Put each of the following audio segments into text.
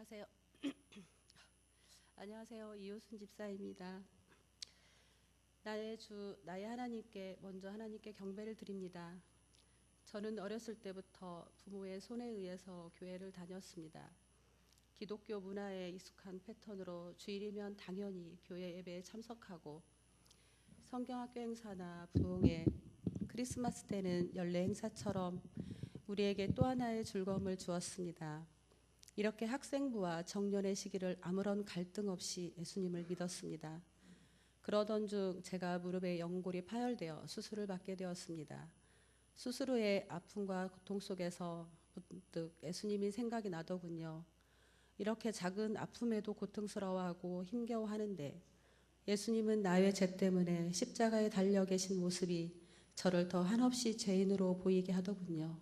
안녕하세요. 안녕하세요. 이효순 집사입니다. 나의 하나님께 먼저 하나님께 경배를 드립니다. 저는 어렸을 때부터 부모의 손에 의해서 교회를 다녔습니다. 기독교 문화에 익숙한 패턴으로 주일이면 당연히 교회 예배에 참석하고 성경학교 행사나 부흥회, 크리스마스 때는 연례 행사처럼 우리에게 또 하나의 즐거움을 주었습니다. 이렇게 학생부와 청년의 시기를 아무런 갈등 없이 예수님을 믿었습니다. 그러던 중 제가 무릎에 연골이 파열되어 수술을 받게 되었습니다. 수술 후에 아픔과 고통 속에서 문득 예수님이 생각이 나더군요. 이렇게 작은 아픔에도 고통스러워하고 힘겨워하는데 예수님은 나의 죄 때문에 십자가에 달려 계신 모습이 저를 더 한없이 죄인으로 보이게 하더군요.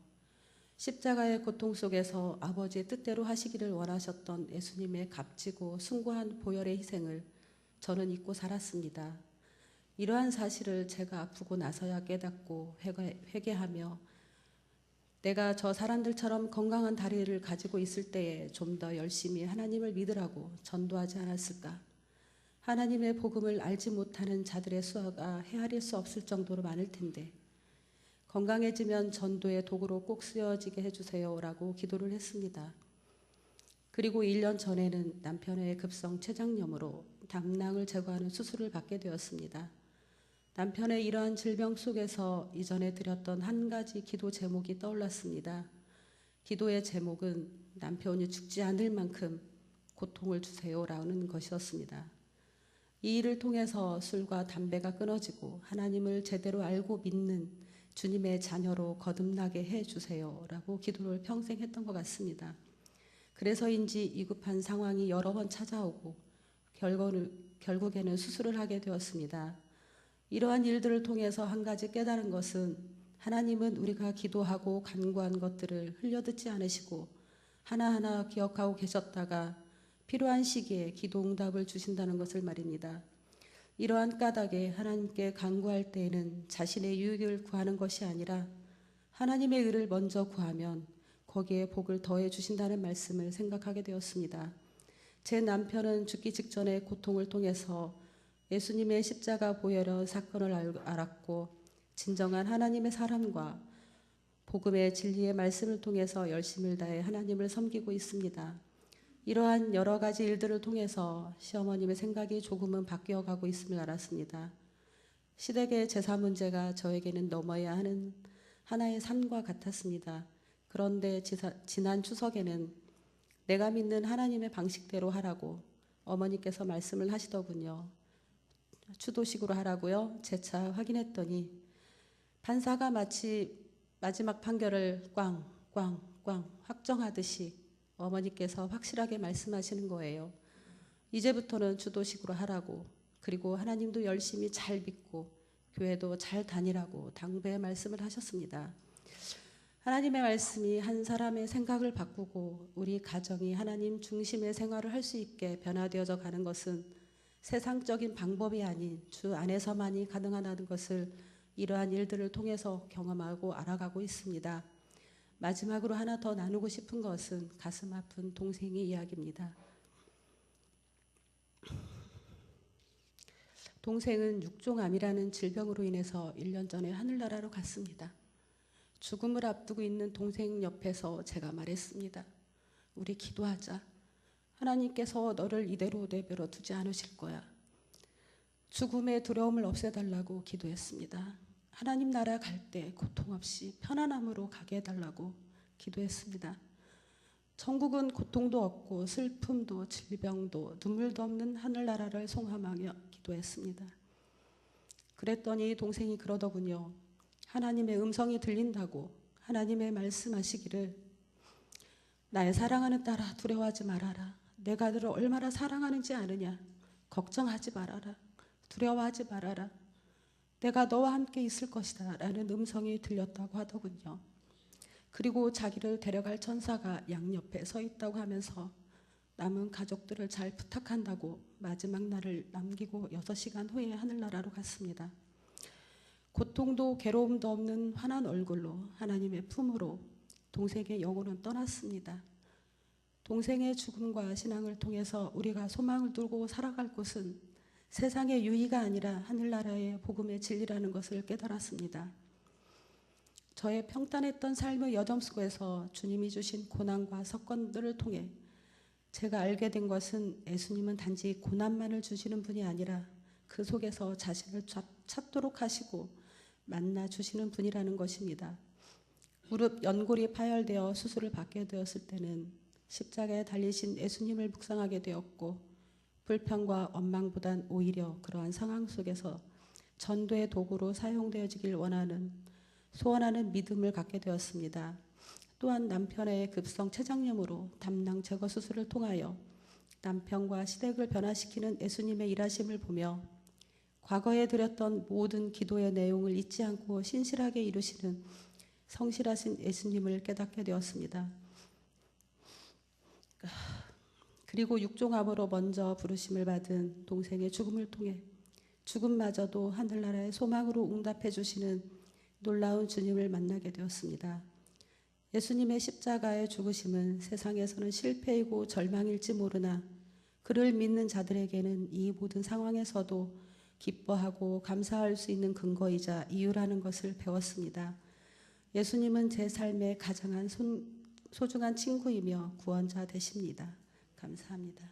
십자가의 고통 속에서 아버지의 뜻대로 하시기를 원하셨던 예수님의 값지고 숭고한 보혈의 희생을 저는 잊고 살았습니다. 이러한 사실을 제가 아프고 나서야 깨닫고 회개하며 내가 저 사람들처럼 건강한 다리를 가지고 있을 때에 좀 더 열심히 하나님을 믿으라고 전도하지 않았을까? 하나님의 복음을 알지 못하는 자들의 수가 헤아릴 수 없을 정도로 많을 텐데 건강해지면 전도의 도구로 꼭 쓰여지게 해주세요라고 기도를 했습니다. 그리고 1년 전에는 남편의 급성 췌장염으로 담낭을 제거하는 수술을 받게 되었습니다. 남편의 이러한 질병 속에서 이전에 드렸던 한 가지 기도 제목이 떠올랐습니다. 기도의 제목은 남편이 죽지 않을 만큼 고통을 주세요라는 것이었습니다. 이 일을 통해서 술과 담배가 끊어지고 하나님을 제대로 알고 믿는 주님의 자녀로 거듭나게 해주세요라고 기도를 평생 했던 것 같습니다. 그래서인지 위급한 상황이 여러 번 찾아오고 결국에는 수술을 하게 되었습니다. 이러한 일들을 통해서 한 가지 깨달은 것은 하나님은 우리가 기도하고 간구한 것들을 흘려듣지 않으시고 하나하나 기억하고 계셨다가 필요한 시기에 기도 응답을 주신다는 것을 말입니다. 이러한 까닭에 하나님께 간구할 때에는 자신의 유익을 구하는 것이 아니라 하나님의 의를 먼저 구하면 거기에 복을 더해 주신다는 말씀을 생각하게 되었습니다. 제 남편은 죽기 직전의 고통을 통해서 예수님의 십자가 보혈의 사건을 알았고 진정한 하나님의 사랑과 복음의 진리의 말씀을 통해서 열심을 다해 하나님을 섬기고 있습니다. 이러한 여러 가지 일들을 통해서 시어머님의 생각이 조금은 바뀌어가고 있음을 알았습니다. 시댁의 제사 문제가 저에게는 넘어야 하는 하나의 산과 같았습니다. 그런데 지난 추석에는 내가 믿는 하나님의 방식대로 하라고 어머니께서 말씀을 하시더군요. 추도식으로 하라고요. 재차 확인했더니 판사가 마치 마지막 판결을 꽝꽝꽝 확정하듯이 어머니께서 확실하게 말씀하시는 거예요. 이제부터는 주도식으로 하라고, 그리고 하나님도 열심히 잘 믿고 교회도 잘 다니라고 당부의 말씀을 하셨습니다. 하나님의 말씀이 한 사람의 생각을 바꾸고 우리 가정이 하나님 중심의 생활을 할 수 있게 변화되어져 가는 것은 세상적인 방법이 아닌 주 안에서만이 가능하다는 것을 이러한 일들을 통해서 경험하고 알아가고 있습니다. 마지막으로 하나 더 나누고 싶은 것은 가슴 아픈 동생의 이야기입니다. 동생은 육종암이라는 질병으로 인해서 1년 전에 하늘나라로 갔습니다. 죽음을 앞두고 있는 동생 옆에서 제가 말했습니다. 우리 기도하자. 하나님께서 너를 이대로 내버려 두지 않으실 거야. 죽음의 두려움을 없애달라고 기도했습니다. 하나님 나라 갈 때 고통 없이 편안함으로 가게 해달라고 기도했습니다. 천국은 고통도 없고 슬픔도 질병도 눈물도 없는 하늘나라를 송함하며 기도했습니다. 그랬더니 동생이 그러더군요. 하나님의 음성이 들린다고 하나님의 말씀하시기를 나의 사랑하는 딸아 두려워하지 말아라. 내가 너를 얼마나 사랑하는지 아느냐. 걱정하지 말아라. 두려워하지 말아라. 내가 너와 함께 있을 것이다 라는 음성이 들렸다고 하더군요. 그리고 자기를 데려갈 천사가 양옆에 서 있다고 하면서 남은 가족들을 잘 부탁한다고 마지막 날을 남기고 6시간 후에 하늘나라로 갔습니다. 고통도 괴로움도 없는 환한 얼굴로 하나님의 품으로 동생의 영혼은 떠났습니다. 동생의 죽음과 신앙을 통해서 우리가 소망을 두고 살아갈 곳은 세상의 유의가 아니라 하늘나라의 복음의 진리라는 것을 깨달았습니다. 저의 평탄했던 삶의 여정 속에서 주님이 주신 고난과 사건들을 통해 제가 알게 된 것은 예수님은 단지 고난만을 주시는 분이 아니라 그 속에서 자신을 찾도록 하시고 만나 주시는 분이라는 것입니다. 무릎 연골이 파열되어 수술을 받게 되었을 때는 십자가에 달리신 예수님을 묵상하게 되었고, 불평과 원망보단 오히려 그러한 상황 속에서 전도의 도구로 사용되어지길 소원하는 믿음을 갖게 되었습니다. 또한 남편의 급성 췌장염으로 담낭 제거 수술을 통하여 남편과 시댁을 변화시키는 예수님의 일하심을 보며 과거에 드렸던 모든 기도의 내용을 잊지 않고 신실하게 이루시는 성실하신 예수님을 깨닫게 되었습니다. 그리고 육종암으로 먼저 부르심을 받은 동생의 죽음을 통해 죽음마저도 하늘나라의 소망으로 응답해 주시는 놀라운 주님을 만나게 되었습니다. 예수님의 십자가의 죽으심은 세상에서는 실패이고 절망일지 모르나 그를 믿는 자들에게는 이 모든 상황에서도 기뻐하고 감사할 수 있는 근거이자 이유라는 것을 배웠습니다. 예수님은 제 삶의 가장 소중한 친구이며 구원자 되십니다. 감사합니다.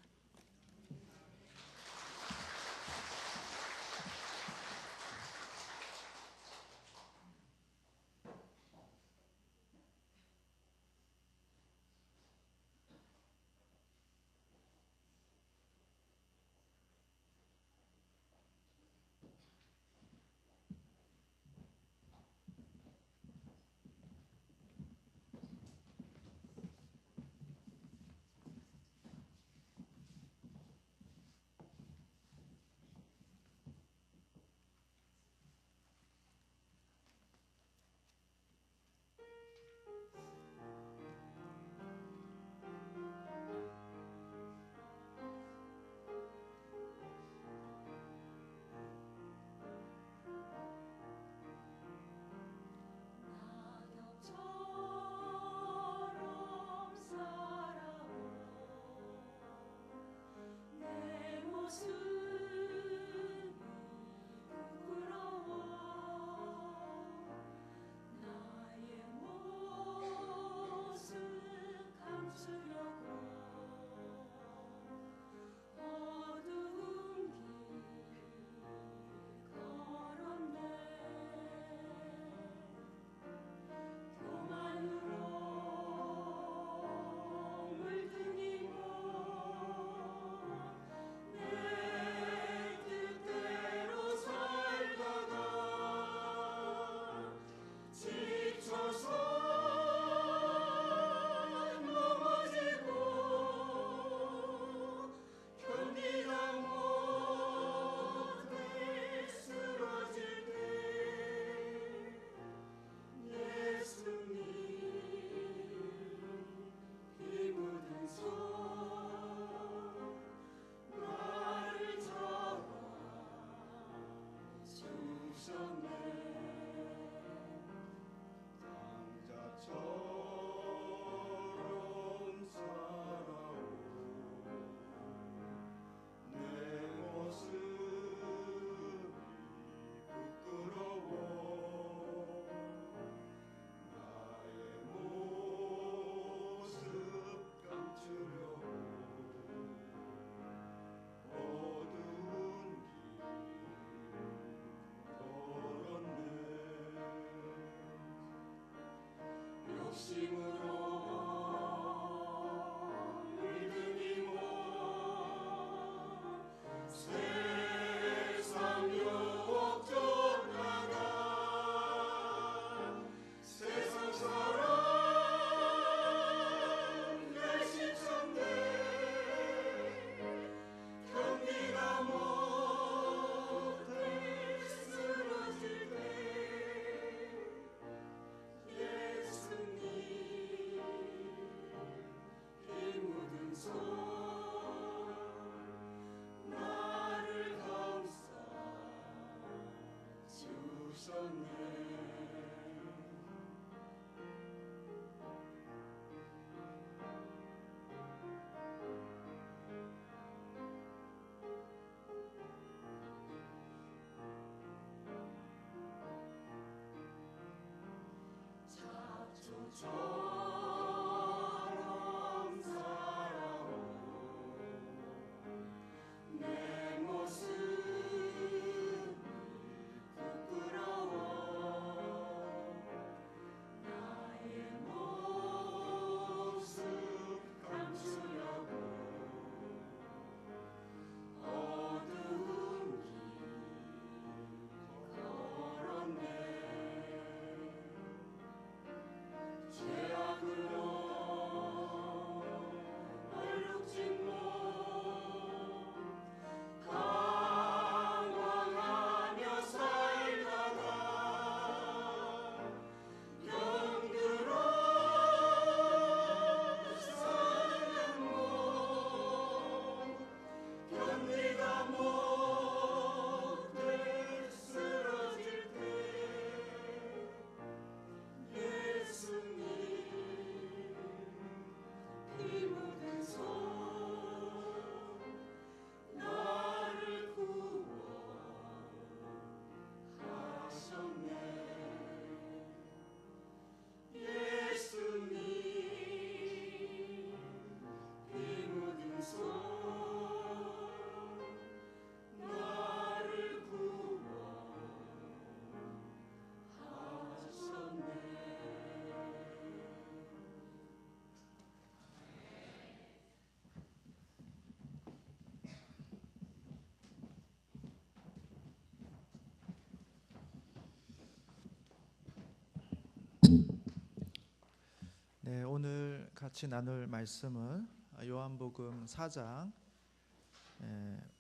오늘 같이 나눌 말씀은 요한복음 4장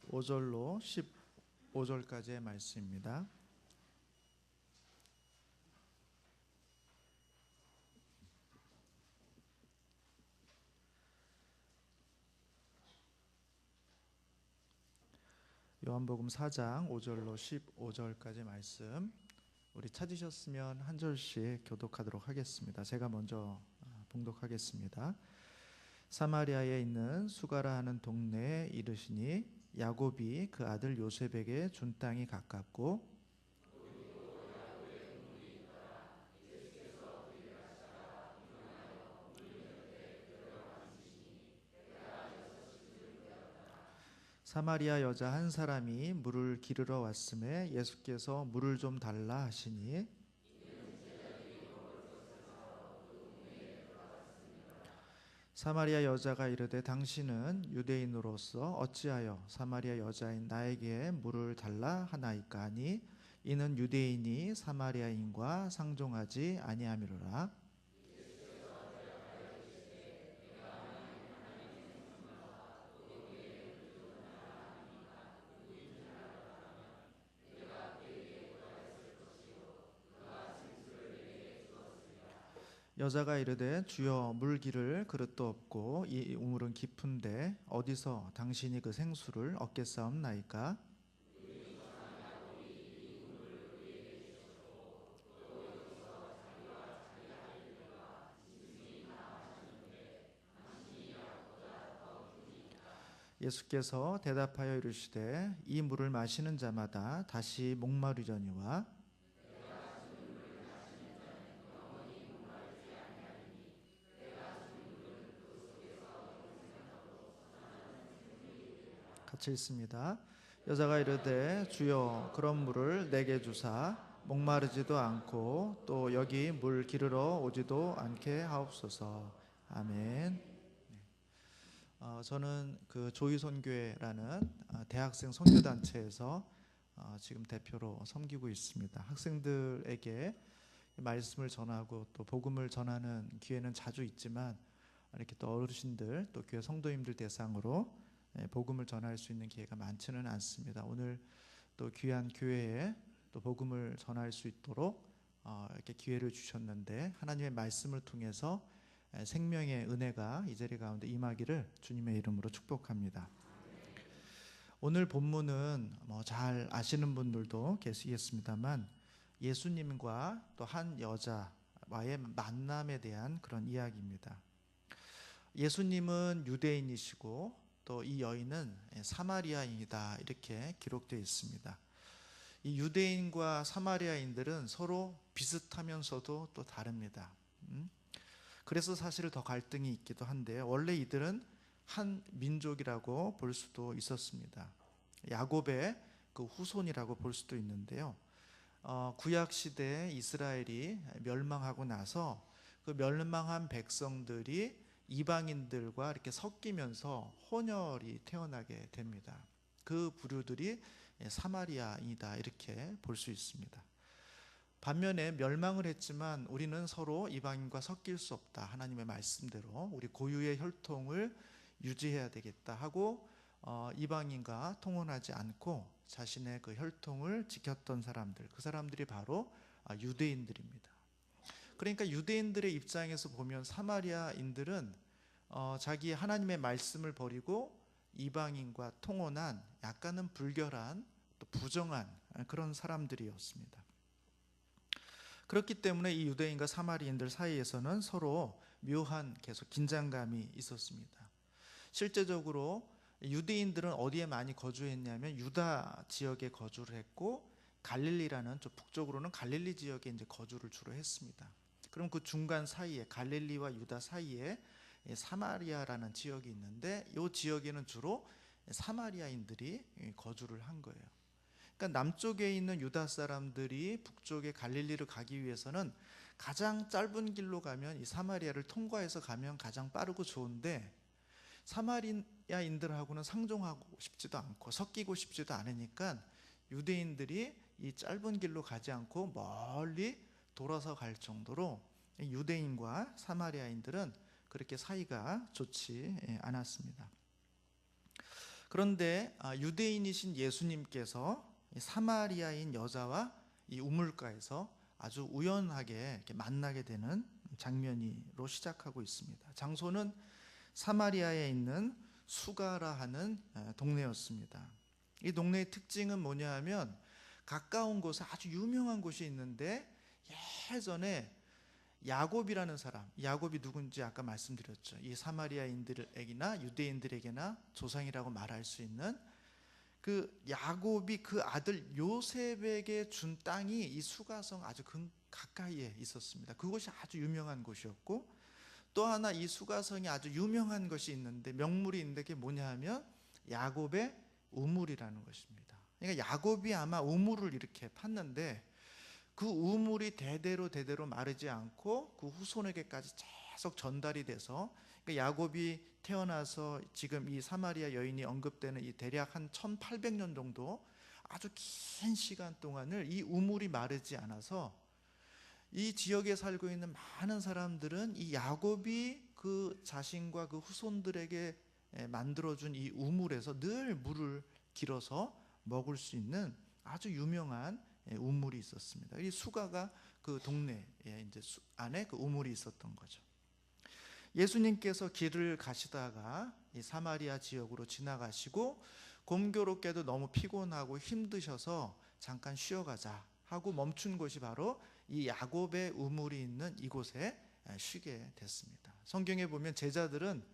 5절로 15절까지의 말씀입니다. 요한복음 4장 5절로 15절까지 말씀, 우리 찾으셨으면 한 절씩 교독하도록 하겠습니다. 제가 먼저 봉독하겠습니다. 사마리아에 있는 수가라 하는 동네에 이르시니 야곱이 그 아들 요셉에게 준 땅이 가깝고 사마리아 여자 한 사람이 물을 기르러 왔음에 예수께서 물을 좀 달라 하시니 사마리아 여자가 이르되 당신은 유대인으로서 어찌하여 사마리아 여자인 나에게 물을 달라 하나이까 하니 이는 유대인이 사마리아인과 상종하지 아니함이로라. 여자가 이르되 주여 물기를 그릇도 없고 이 우물은 깊은데 어디서 당신이 그 생수를 얻겠사옵나이까? 예수께서 대답하여 이르시되 이 물을 마시는 자마다 다시 목마르려니와 같이 있습니다. 여자가 이르되 주여 그런 물을 내게 주사 목마르지도 않고 또 여기 물 기르러 오지도 않게 하옵소서. 아멘. 저는 그 조이선교회라는 대학생 선교단체에서 지금 대표로 섬기고 있습니다. 학생들에게 말씀을 전하고 또 복음을 전하는 기회는 자주 있지만 이렇게 또 어르신들 또 교회 성도님들 대상으로 복음을 전할 수 있는 기회가 많지는 않습니다. 오늘 또 귀한 교회에 또 복음을 전할 수 있도록 이렇게 기회를 주셨는데 하나님의 말씀을 통해서 생명의 은혜가 이 자리 가운데 임하기를 주님의 이름으로 축복합니다. 오늘 본문은 잘 아시는 분들도 계시겠습니다만 예수님과 또 한 여자와의 만남에 대한 그런 이야기입니다. 예수님은 유대인이시고 또 이 여인은 사마리아인이다 이렇게 기록되어 있습니다. 이 유대인과 사마리아인들은 서로 비슷하면서도 또 다릅니다. 그래서 사실 더 갈등이 있기도 한데요. 원래 이들은 한 민족이라고 볼 수도 있었습니다. 야곱의 그 후손이라고 볼 수도 있는데요. 구약 시대에 이스라엘이 멸망하고 나서 그 멸망한 백성들이 이방인들과 이렇게 섞이면서 혼혈이 태어나게 됩니다. 그 부류들이 사마리아인이다 이렇게 볼 수 있습니다. 반면에 멸망을 했지만 우리는 서로 이방인과 섞일 수 없다. 하나님의 말씀대로 우리 고유의 혈통을 유지해야 되겠다 하고 이방인과 통혼하지 않고 자신의 그 혈통을 지켰던 사람들, 그 사람들이 바로 유대인들입니다. 그러니까 유대인들의 입장에서 보면 사마리아인들은 자기 하나님의 말씀을 버리고 이방인과 통혼한 약간은 불결한 또 부정한 그런 사람들이었습니다. 그렇기 때문에 이 유대인과 사마리아인들 사이에서는 서로 묘한 계속 긴장감이 있었습니다. 실제적으로 유대인들은 어디에 많이 거주했냐면 유다 지역에 거주를 했고 갈릴리라는 좀 북쪽으로는 갈릴리 지역에 이제 거주를 주로 했습니다. 그럼 그 중간 사이에 갈릴리와 유다 사이에 사마리아라는 지역이 있는데 이 지역에는 주로 사마리아인들이 거주를 한 거예요. 그러니까 남쪽에 있는 유다 사람들이 북쪽의 갈릴리를 가기 위해서는 가장 짧은 길로 가면 이 사마리아를 통과해서 가면 가장 빠르고 좋은데 사마리아인들하고는 상종하고 싶지도 않고 섞이고 싶지도 않으니까 유대인들이 이 짧은 길로 가지 않고 멀리 돌아서 갈 정도로 유대인과 사마리아인들은 그렇게 사이가 좋지 않았습니다. 그런데 유대인이신 예수님께서 사마리아인 여자와 이 우물가에서 아주 우연하게 이렇게 만나게 되는 장면으로 시작하고 있습니다. 장소는 사마리아에 있는 수가라 하는 동네였습니다. 이 동네의 특징은 뭐냐 하면 가까운 곳에 아주 유명한 곳이 있는데 예전에 야곱이라는 사람, 야곱이 누군지 아까 말씀드렸죠. 이 사마리아인들에게나 유대인들에게나 조상이라고 말할 수 있는 그 야곱이 그 아들 요셉에게 준 땅이 이 수가성 아주 가까이에 있었습니다. 그곳이 아주 유명한 곳이었고, 또 하나 이 수가성이 아주 유명한 것이 있는데, 명물이 있는데 그게 뭐냐 하면 야곱의 우물이라는 것입니다. 그러니까 야곱이 아마 우물을 이렇게 팠는데 그 우물이 대대로 마르지 않고 그 후손에게까지 계속 전달이 돼서, 그러니까 야곱이 태어나서 지금 이 사마리아 여인이 언급되는 이 대략 한 1800년 정도 아주 긴 시간 동안을 이 우물이 마르지 않아서 이 지역에 살고 있는 많은 사람들은 이 야곱이 그 자신과 그 후손들에게 만들어준 이 우물에서 늘 물을 길어서 먹을 수 있는 아주 유명한 우물이 있었습니다. 이 수가가 그 동네에 이제 안에 그 우물이 있었던 거죠. 예수님께서 길을 가시다가 이 사마리아 지역으로 지나가시고 공교롭게도 너무 피곤하고 힘드셔서 잠깐 쉬어가자 하고 멈춘 곳이 바로 이 야곱의 우물이 있는 이곳에 쉬게 됐습니다. 성경에 보면 제자들은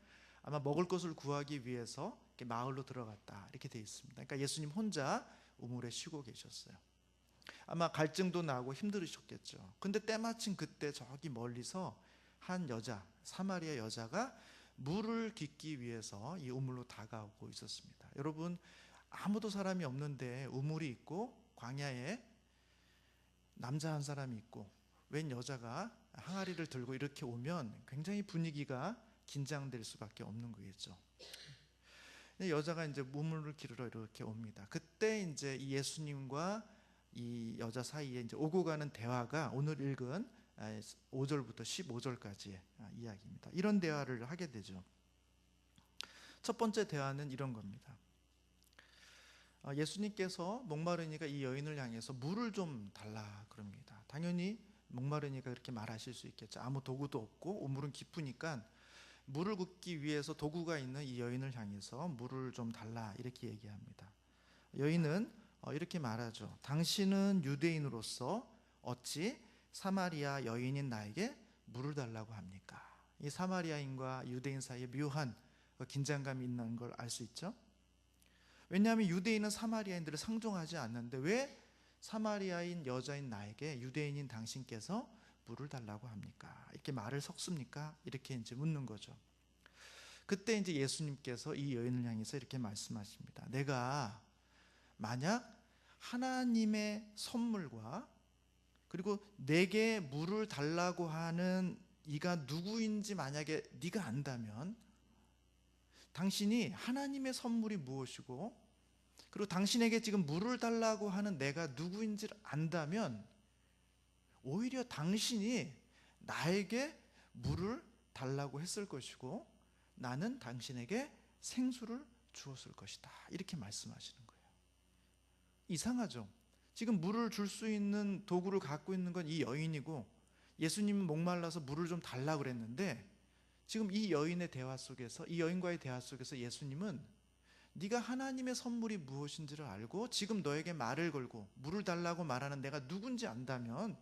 아마 먹을 것을 구하기 위해서 이렇게 마을로 들어갔다 이렇게 되어 있습니다. 그러니까 예수님 혼자 우물에 쉬고 계셨어요. 아마 갈증도 나고 힘들으셨겠죠. 근데 때마침 그때 저기 멀리서 한 여자, 사마리아 여자가 물을 깃기 위해서 이 우물로 다가오고 있었습니다. 여러분, 아무도 사람이 없는데 우물이 있고 광야에 남자 한 사람이 있고 웬 여자가 항아리를 들고 이렇게 오면 굉장히 분위기가 긴장될 수밖에 없는 거겠죠. 여자가 이제 우물을 기르러 이렇게 옵니다. 그때 이제 이 예수님과 이 여자 사이에 이제 오고 가는 대화가 오늘 읽은 5절부터 15절까지의 이야기입니다. 이런 대화를 하게 되죠. 첫 번째 대화는 이런 겁니다. 예수님께서 목마르니까 이 여인을 향해서 물을 좀 달라 그럽니다. 당연히 목마르니까 그렇게 말하실 수 있겠죠. 아무 도구도 없고 우물은 깊으니까 물을 굽기 위해서 도구가 있는 이 여인을 향해서 물을 좀 달라 이렇게 얘기합니다. 여인은 이렇게 말하죠. 당신은 유대인으로서 어찌 사마리아 여인인 나에게 물을 달라고 합니까? 이 사마리아인과 유대인 사이에 묘한 긴장감이 있는 걸 알 수 있죠. 왜냐하면 유대인은 사마리아인들을 상종하지 않는데 왜 사마리아인 여자인 나에게 유대인인 당신께서 물을 달라고 합니까? 이렇게 말을 섞습니까? 이렇게 이제 묻는 거죠. 그때 이제 예수님께서 이 여인을 향해서 이렇게 말씀하십니다. 내가 만약 하나님의 선물과 그리고 내게 물을 달라고 하는 이가 누구인지 만약에 네가 안다면, 당신이 하나님의 선물이 무엇이고 그리고 당신에게 지금 물을 달라고 하는 내가 누구인지를 안다면 오히려 당신이 나에게 물을 달라고 했을 것이고 나는 당신에게 생수를 주었을 것이다. 이렇게 말씀하시는 거예요. 이상하죠? 지금 물을 줄 수 있는 도구를 갖고 있는 건 이 여인이고 예수님은 목말라서 물을 좀 달라고 그랬는데 지금 이 여인의 대화 속에서, 이 여인과의 대화 속에서 예수님은 네가 하나님의 선물이 무엇인지를 알고 지금 너에게 말을 걸고 물을 달라고 말하는 내가 누군지 안다면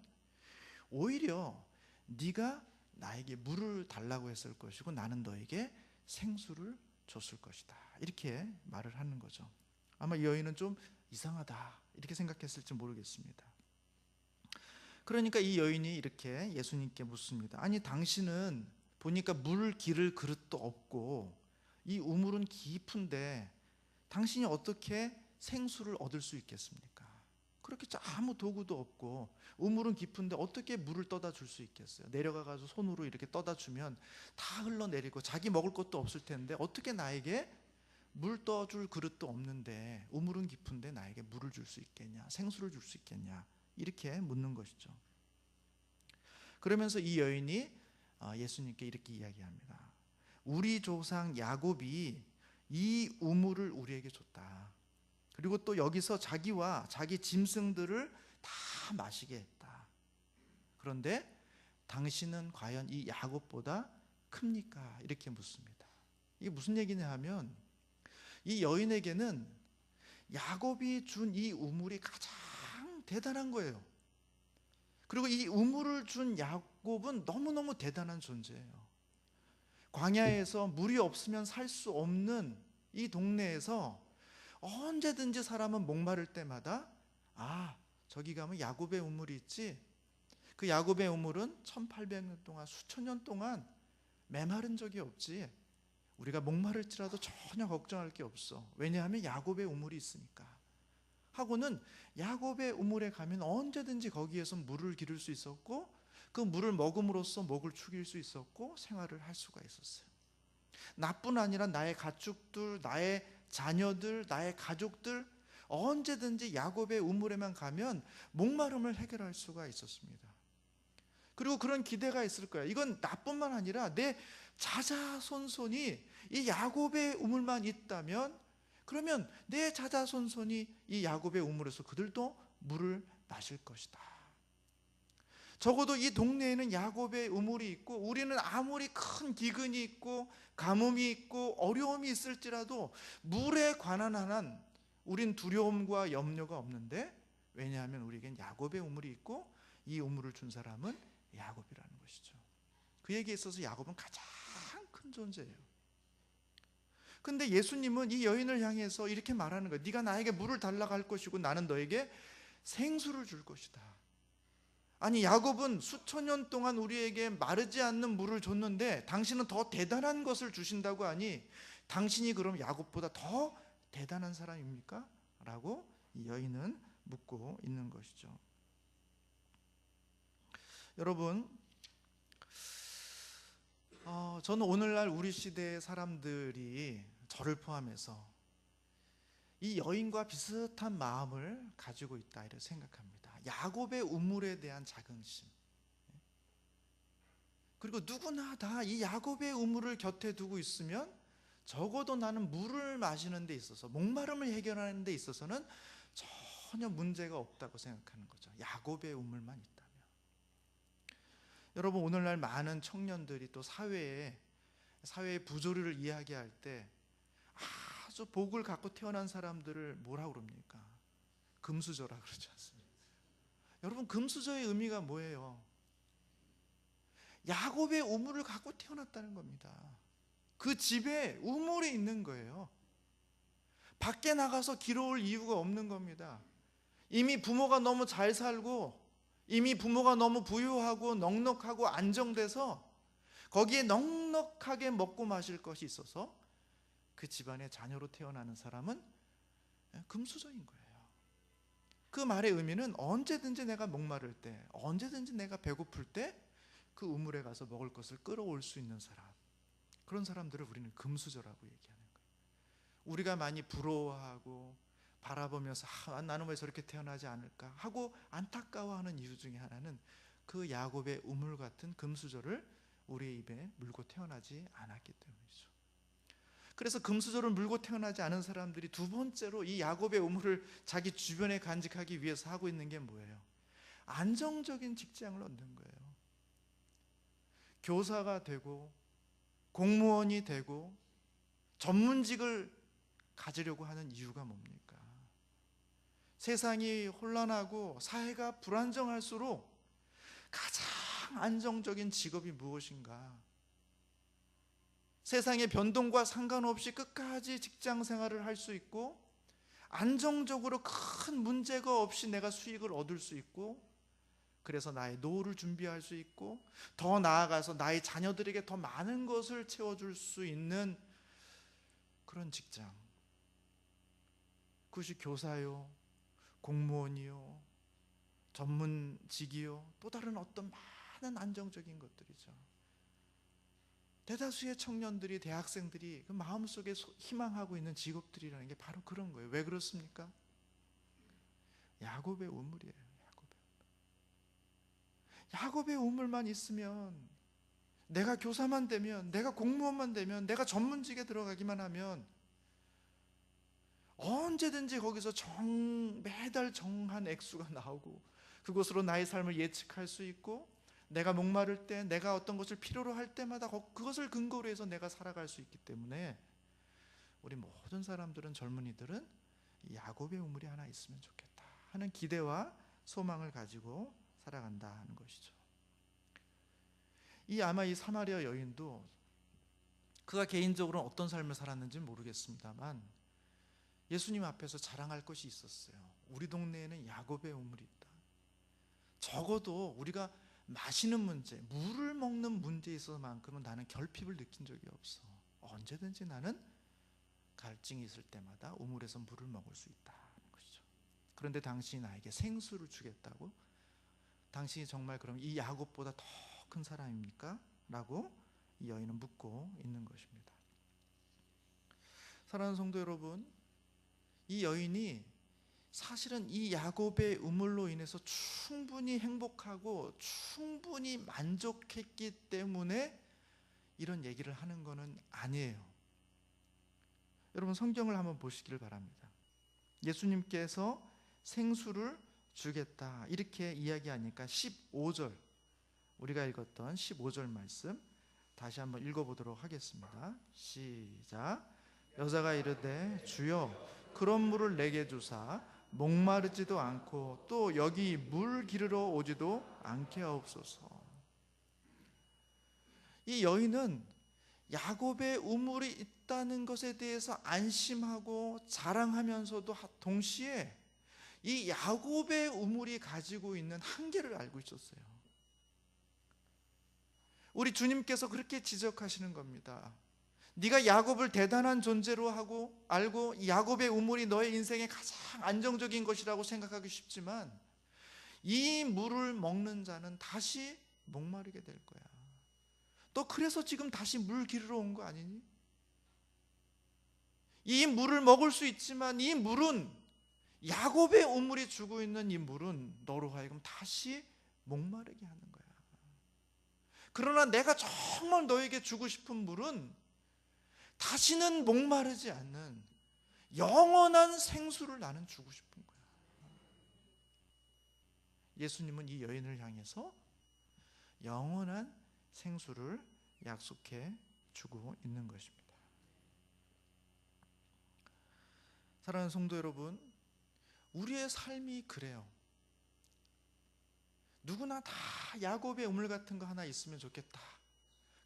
오히려 네가 나에게 물을 달라고 했을 것이고 나는 너에게 생수를 줬을 것이다. 이렇게 말을 하는 거죠. 아마 이 여인은 좀 이상하다 이렇게 생각했을지 모르겠습니다. 그러니까 이 여인이 이렇게 예수님께 묻습니다. 아니 당신은 보니까 물 기를 그릇도 없고 이 우물은 깊은데 당신이 어떻게 생수를 얻을 수 있겠습니까? 그렇게 아무 도구도 없고 우물은 깊은데 어떻게 물을 떠다 줄 수 있겠어요? 내려가가지고 손으로 이렇게 떠다 주면 다 흘러내리고 자기 먹을 것도 없을 텐데 어떻게 나에게 물 떠줄 그릇도 없는데 우물은 깊은데 나에게 물을 줄 수 있겠냐, 생수를 줄 수 있겠냐, 이렇게 묻는 것이죠. 그러면서 이 여인이 예수님께 이렇게 이야기합니다. 우리 조상 야곱이 이 우물을 우리에게 줬다. 그리고 또 여기서 자기와 자기 짐승들을 다 마시게 했다. 그런데 당신은 과연 이 야곱보다 큽니까? 이렇게 묻습니다. 이게 무슨 얘기냐 하면 이 여인에게는 야곱이 준 이 우물이 가장 대단한 거예요. 그리고 이 우물을 준 야곱은 너무너무 대단한 존재예요. 광야에서 물이 없으면 살 수 없는 이 동네에서 언제든지 사람은 목마를 때마다 저기 가면 야곱의 우물이 있지. 그 야곱의 우물은 1800년 동안 수천 년 동안 메마른 적이 없지. 우리가 목마를지라도 전혀 걱정할 게 없어. 왜냐하면 야곱의 우물이 있으니까. 하고는 야곱의 우물에 가면 언제든지 거기에서 물을 기를 수 있었고 그 물을 먹음으로써 목을 축일 수 있었고 생활을 할 수가 있었어요. 나뿐 아니라 나의 가축들, 나의 자녀들, 나의 가족들 언제든지 야곱의 우물에만 가면 목마름을 해결할 수가 있었습니다. 그리고 그런 기대가 있을 거야. 이건 나뿐만 아니라 내 자자손손이 이 야곱의 우물만 있다면 그러면 내 자자손손이 이 야곱의 우물에서 그들도 물을 마실 것이다. 적어도 이 동네에는 야곱의 우물이 있고 우리는 아무리 큰 기근이 있고 가뭄이 있고 어려움이 있을지라도 물에 관한 한 우린 두려움과 염려가 없는데 왜냐하면 우리에겐 야곱의 우물이 있고 이 우물을 준 사람은 야곱이라는 것이죠. 그에게 있어서 야곱은 가장 큰 존재예요. 근데 예수님은 이 여인을 향해서 이렇게 말하는 거예요. 네가 나에게 물을 달라고 할 것이고 나는 너에게 생수를 줄 것이다. 아니 야곱은 수천 년 동안 우리에게 마르지 않는 물을 줬는데 당신은 더 대단한 것을 주신다고 하니 당신이 그럼 야곱보다 더 대단한 사람입니까? 라고 이 여인은 묻고 있는 것이죠. 여러분, 저는 오늘날 우리 시대의 사람들이 저를 포함해서 이 여인과 비슷한 마음을 가지고 있다 이렇게 생각합니다. 야곱의 우물에 대한 자긍심. 그리고 누구나 다 이 야곱의 우물을 곁에 두고 있으면 적어도 나는 물을 마시는 데 있어서 목마름을 해결하는 데 있어서는 전혀 문제가 없다고 생각하는 거죠. 야곱의 우물만 있다면. 여러분 오늘날 많은 청년들이 또 사회의 부조리를 이야기할 때 아주 복을 갖고 태어난 사람들을 뭐라고 그럽니까? 금수저라 그러지 않습니까? 여러분 금수저의 의미가 뭐예요? 야곱의 우물을 갖고 태어났다는 겁니다. 그 집에 우물이 있는 거예요. 밖에 나가서 길어올 이유가 없는 겁니다. 이미 부모가 너무 잘 살고 이미 부모가 너무 부유하고 넉넉하고 안정돼서 거기에 넉넉하게 먹고 마실 것이 있어서 그 집안의 자녀로 태어나는 사람은 금수저인 거예요. 그 말의 의미는 언제든지 내가 목마를 때 언제든지 내가 배고플 때 그 우물에 가서 먹을 것을 끌어올 수 있는 사람, 그런 사람들을 우리는 금수저라고 얘기하는 거예요. 우리가 많이 부러워하고 바라보면서 나는 왜 저렇게 태어나지 않을까 하고 안타까워하는 이유 중에 하나는 그 야곱의 우물 같은 금수저를 우리의 입에 물고 태어나지 않았기 때문이죠. 그래서 금수저를 물고 태어나지 않은 사람들이 두 번째로 이 야곱의 우물을 자기 주변에 간직하기 위해서 하고 있는 게 뭐예요? 안정적인 직장을 얻는 거예요. 교사가 되고 공무원이 되고 전문직을 가지려고 하는 이유가 뭡니까? 세상이 혼란하고 사회가 불안정할수록 가장 안정적인 직업이 무엇인가? 세상의 변동과 상관없이 끝까지 직장 생활을 할 수 있고 안정적으로 큰 문제가 없이 내가 수익을 얻을 수 있고 그래서 나의 노후를 준비할 수 있고 더 나아가서 나의 자녀들에게 더 많은 것을 채워줄 수 있는 그런 직장, 그것이 교사요, 공무원이요, 전문직이요, 또 다른 어떤 많은 안정적인 것들이죠. 대다수의 청년들이, 대학생들이 그 마음속에 희망하고 있는 직업들이라는 게 바로 그런 거예요. 왜 그렇습니까? 야곱의 우물이에요. 야곱의 우물만 있으면 내가 교사만 되면, 내가 공무원만 되면, 내가 전문직에 들어가기만 하면 언제든지 거기서 매달 정한 액수가 나오고 그것으로 나의 삶을 예측할 수 있고, 내가 목마를 때, 내가 어떤 것을 필요로 할 때마다 그것을 근거로 해서 내가 살아갈 수 있기 때문에 우리 모든 사람들은, 젊은이들은 야곱의 우물이 하나 있으면 좋겠다 하는 기대와 소망을 가지고 살아간다 하는 것이죠. 아마 이 사마리아 여인도 그가 개인적으로는 어떤 삶을 살았는지는 모르겠습니다만 예수님 앞에서 자랑할 것이 있었어요. 우리 동네에는 야곱의 우물이 있다. 적어도 우리가 마시는 문제, 물을 먹는 문제에 있어서만큼은 나는 결핍을 느낀 적이 없어. 언제든지 나는 갈증이 있을 때마다 우물에서 물을 먹을 수 있다는 것이죠. 그런데 당신이 나에게 생수를 주겠다고? 당신이 정말 그럼 이 야곱보다 더 큰 사람입니까? 라고 이 여인은 묻고 있는 것입니다. 사랑하는 성도 여러분, 이 여인이 사실은 이 야곱의 우물로 인해서 충분히 행복하고 충분히 만족했기 때문에 이런 얘기를 하는 것은 아니에요. 여러분, 성경을 한번 보시길 바랍니다. 예수님께서 생수를 주겠다 이렇게 이야기하니까 15절, 우리가 읽었던 15절 말씀 다시 한번 읽어보도록 하겠습니다. 시작. 여자가 이르되 주여 그런 물을 내게 주사 목마르지도 않고 또 여기 물 기르러 오지도 않게 하옵소서. 이 여인은 야곱의 우물이 있다는 것에 대해서 안심하고 자랑하면서도 동시에 이 야곱의 우물이 가지고 있는 한계를 알고 있었어요. 우리 주님께서 그렇게 지적하시는 겁니다. 네가 야곱을 대단한 존재로 알고 이 야곱의 우물이 너의 인생의 가장 안정적인 것이라고 생각하기 쉽지만 이 물을 먹는 자는 다시 목마르게 될 거야. 너 그래서 지금 다시 물 기르러 온 거 아니니? 이 물을 먹을 수 있지만 이 물은, 야곱의 우물이 주고 있는 이 물은 너로 하여금 다시 목마르게 하는 거야. 그러나 내가 정말 너에게 주고 싶은 물은 다시는 목마르지 않는 영원한 생수를 나는 주고 싶은 거야. 예수님은 이 여인을 향해서 영원한 생수를 약속해 주고 있는 것입니다. 사랑하는 성도 여러분, 우리의 삶이 그래요. 누구나 다 야곱의 우물 같은 거 하나 있으면 좋겠다.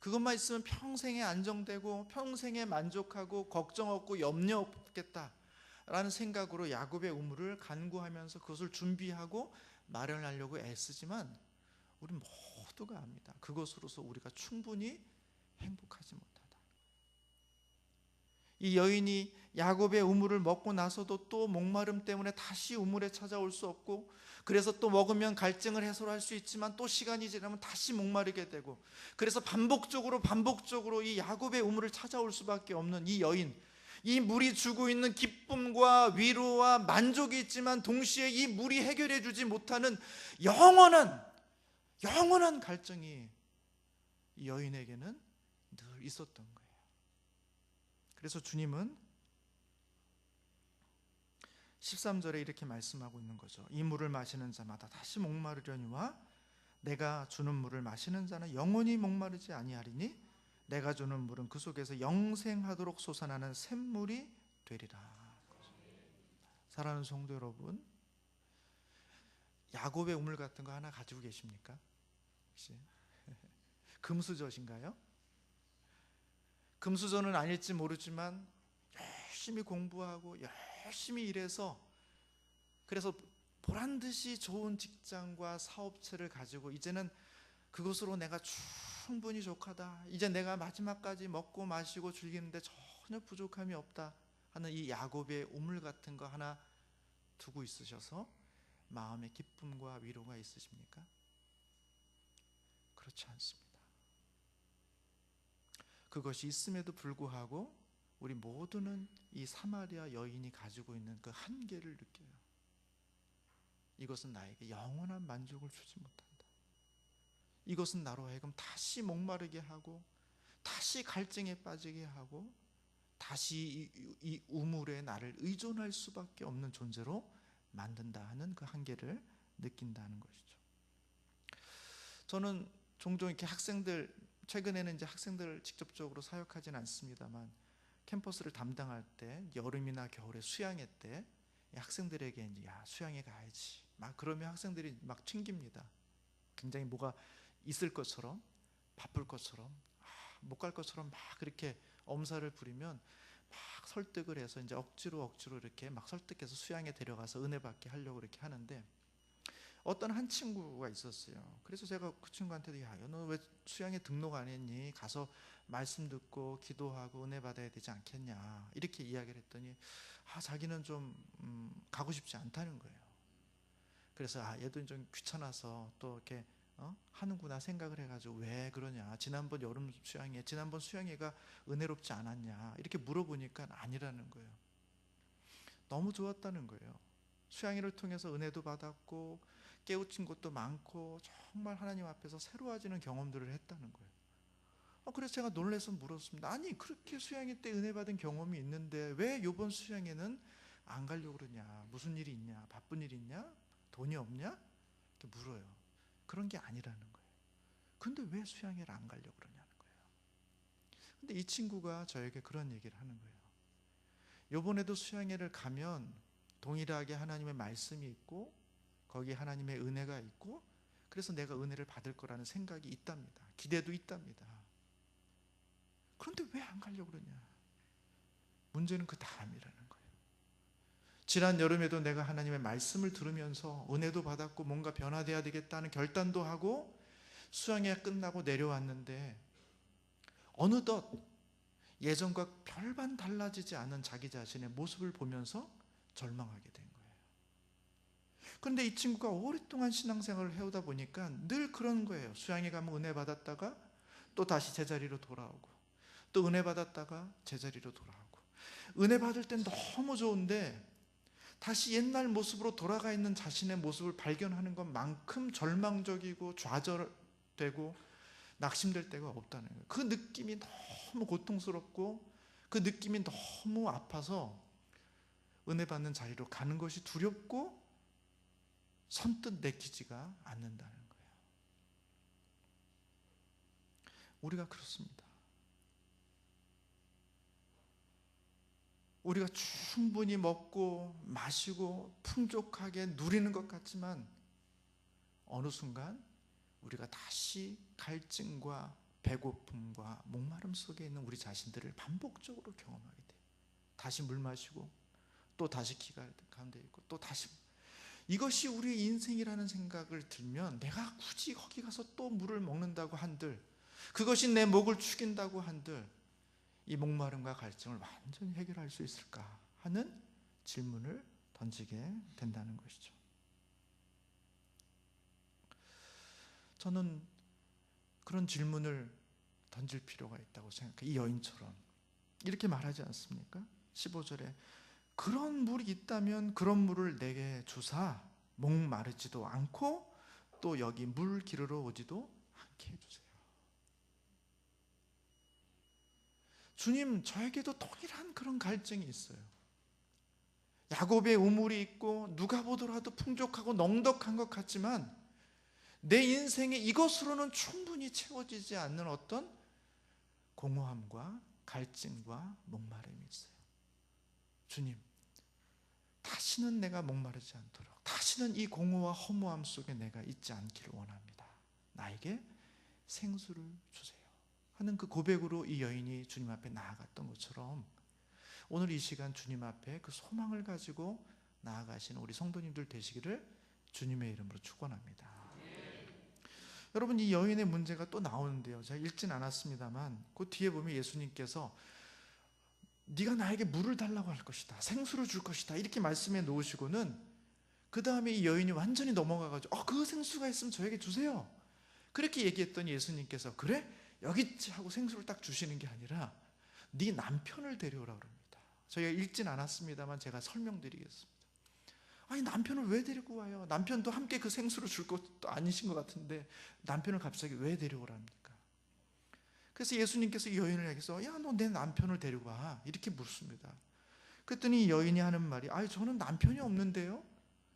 그것만 있으면 평생에 안정되고 평생에 만족하고 걱정 없고 염려 없겠다 라는 생각으로 야곱의 우물을 간구하면서 그것을 준비하고 마련하려고 애쓰지만 우리 모두가 압니다. 그것으로서 우리가 충분히 행복하지 못하다. 이 여인이 야곱의 우물을 먹고 나서도 또 목마름 때문에 다시 우물에 찾아올 수 없고, 그래서 또 먹으면 갈증을 해소할 수 있지만 또 시간이 지나면 다시 목마르게 되고, 그래서 반복적으로 이 야곱의 우물을 찾아올 수밖에 없는 이 여인, 이 물이 주고 있는 기쁨과 위로와 만족이 있지만 동시에 이 물이 해결해 주지 못하는 영원한 갈증이 이 여인에게는 늘 있었던 거예요. 그래서 주님은 13절에 이렇게 말씀하고 있는 거죠. 이 물을 마시는 자마다 다시 목마르려니와 내가 주는 물을 마시는 자는 영원히 목마르지 아니하리니 내가 주는 물은 그 속에서 영생하도록 솟아나는 샘물이 되리라. 사랑하는 성도 여러분, 야곱의 우물 같은 거 하나 가지고 계십니까? 혹시 금수저신가요? 금수저는 아닐지 모르지만 열심히 공부하고 열심히 일해서, 그래서 보란듯이 좋은 직장과 사업체를 가지고 이제는 그것으로 내가 충분히 족하다, 이제 내가 마지막까지 먹고 마시고 즐기는데 전혀 부족함이 없다 하는 이 야곱의 우물 같은 거 하나 두고 있으셔서 마음의 기쁨과 위로가 있으십니까? 그렇지 않습니다. 그것이 있음에도 불구하고 우리 모두는 이 사마리아 여인이 가지고 있는 그 한계를 느껴요. 이것은 나에게 영원한 만족을 주지 못한다. 이것은 나로 하여금 다시 목마르게 하고 다시 갈증에 빠지게 하고 다시 이 우물에 나를 의존할 수밖에 없는 존재로 만든다 하는 그 한계를 느낀다는 것이죠. 저는 종종 이렇게 학생들, 최근에는 이제 학생들을 직접적으로 사역하지는 않습니다만 캠퍼스를 담당할 때 여름이나 겨울에 수양회 때 학생들에게 이제 야 수양회 가야지 막 그러면 학생들이 막 튕깁니다. 굉장히 뭐가 있을 것처럼 바쁠 것처럼 못 갈 것처럼 막 그렇게 엄살을 부리면 막 설득을 해서 이제 억지로 이렇게 막 설득해서 수양에 데려가서 은혜 받게 하려고 이렇게 하는데 어떤 한 친구가 있었어요. 그래서 제가 그 친구한테도 야, 너 왜 수양에 등록 안 했니? 가서 말씀 듣고 기도하고 은혜 받아야 되지 않겠냐? 이렇게 이야기를 했더니 자기는 좀 가고 싶지 않다는 거예요. 그래서 얘도 좀 귀찮아서 또 이렇게 하는구나 생각을 해가지고 왜 그러냐? 지난번 여름 수양회, 지난번 수양회가 은혜롭지 않았냐? 이렇게 물어보니까 아니라는 거예요. 너무 좋았다는 거예요. 수양회를 통해서 은혜도 받았고 깨우친 것도 많고 정말 하나님 앞에서 새로워지는 경험들을 했다는 거예요. 그래서 제가 놀라서 물었습니다. 아니 그렇게 수양회 때 은혜 받은 경험이 있는데 왜 이번 수양회는 안 가려고 그러냐? 무슨 일이 있냐? 바쁜 일이 있냐? 돈이 없냐? 이렇게 물어요. 그런 게 아니라는 거예요. 근데 왜 수양회를 안 가려고 그러냐는 거예요. 근데 이 친구가 저에게 그런 얘기를 하는 거예요. 이번에도 수양회를 가면 동일하게 하나님의 말씀이 있고 거기에 하나님의 은혜가 있고 그래서 내가 은혜를 받을 거라는 생각이 있답니다. 기대도 있답니다. 그런데 왜 안 가려고 그러냐? 문제는 그 다음이라는 거예요. 지난 여름에도 내가 하나님의 말씀을 들으면서 은혜도 받았고 뭔가 변화돼야 되겠다는 결단도 하고 수양회가 끝나고 내려왔는데 어느덧 예전과 별반 달라지지 않은 자기 자신의 모습을 보면서 절망하게 된 거예요. 그런데 이 친구가 오랫동안 신앙생활을 해오다 보니까 늘 그런 거예요. 수양회 가면 은혜 받았다가 또 다시 제자리로 돌아오고 또 은혜 받았다가 제자리로 돌아오고 은혜 받을 땐 너무 좋은데 다시 옛날 모습으로 돌아가 있는 자신의 모습을 발견하는 것만큼 절망적이고 좌절되고 낙심될 때가 없다는 거예요. 그 느낌이 너무 고통스럽고 그 느낌이 너무 아파서 은혜 받는 자리로 가는 것이 두렵고 선뜻 내키지가 않는다는 거예요. 우리가 그렇습니다. 우리가 충분히 먹고 마시고 풍족하게 누리는 것 같지만 어느 순간 우리가 다시 갈증과 배고픔과 목마름 속에 있는 우리 자신들을 반복적으로 경험하게 돼요. 다시 물 마시고 또 다시 기가 가운데 있고 또 다시 이것이 우리의 인생이라는 생각을 들면 내가 굳이 거기 가서 또 물을 먹는다고 한들 그것이 내 목을 축인다고 한들 이 목마름과 갈증을 완전히 해결할 수 있을까 하는 질문을 던지게 된다는 것이죠. 저는 그런 질문을 던질 필요가 있다고 생각해요. 이 여인처럼 이렇게 말하지 않습니까? 15절에 그런 물이 있다면 그런 물을 내게 주사 목마르지도 않고 또 여기 물 기르러 오지도 않게 해주세요. 주님, 저에게도 동일한 그런 갈증이 있어요. 야곱의 우물이 있고 누가 보더라도 풍족하고 넉넉한 것 같지만 내 인생에 이것으로는 충분히 채워지지 않는 어떤 공허함과 갈증과 목마름이 있어요. 주님, 다시는 내가 목마르지 않도록 다시는 이 공허와 허무함 속에 내가 있지 않기를 원합니다. 나에게 생수를 주세요 하는 그 고백으로 이 여인이 주님 앞에 나아갔던 것처럼 오늘 이 시간 주님 앞에 그 소망을 가지고 나아가시는 우리 성도님들 되시기를 주님의 이름으로 축원합니다. 여러분, 이 여인의 문제가 또 나오는데요. 제가 읽진 않았습니다만 그 뒤에 보면 예수님께서 네가 나에게 물을 달라고 할 것이다, 생수를 줄 것이다 이렇게 말씀해 놓으시고는 그 다음에 이 여인이 완전히 넘어가가지고 그 생수가 있으면 저에게 주세요 그렇게 얘기했더니 예수님께서 그래? 여기 있지 하고 생수를 딱 주시는 게 아니라 네 남편을 데려오라 그럽니다. 저희가 읽진 않았습니다만 제가 설명드리겠습니다. 아니 남편을 왜 데리고 와요? 남편도 함께 그 생수를 줄 것도 아니신 것 같은데 남편을 갑자기 왜 데려오랍니까? 그래서 예수님께서 이 여인을 향해서 야, 너 내 남편을 데리고 와 이렇게 묻습니다. 그랬더니 이 여인이 하는 말이 저는 남편이 없는데요?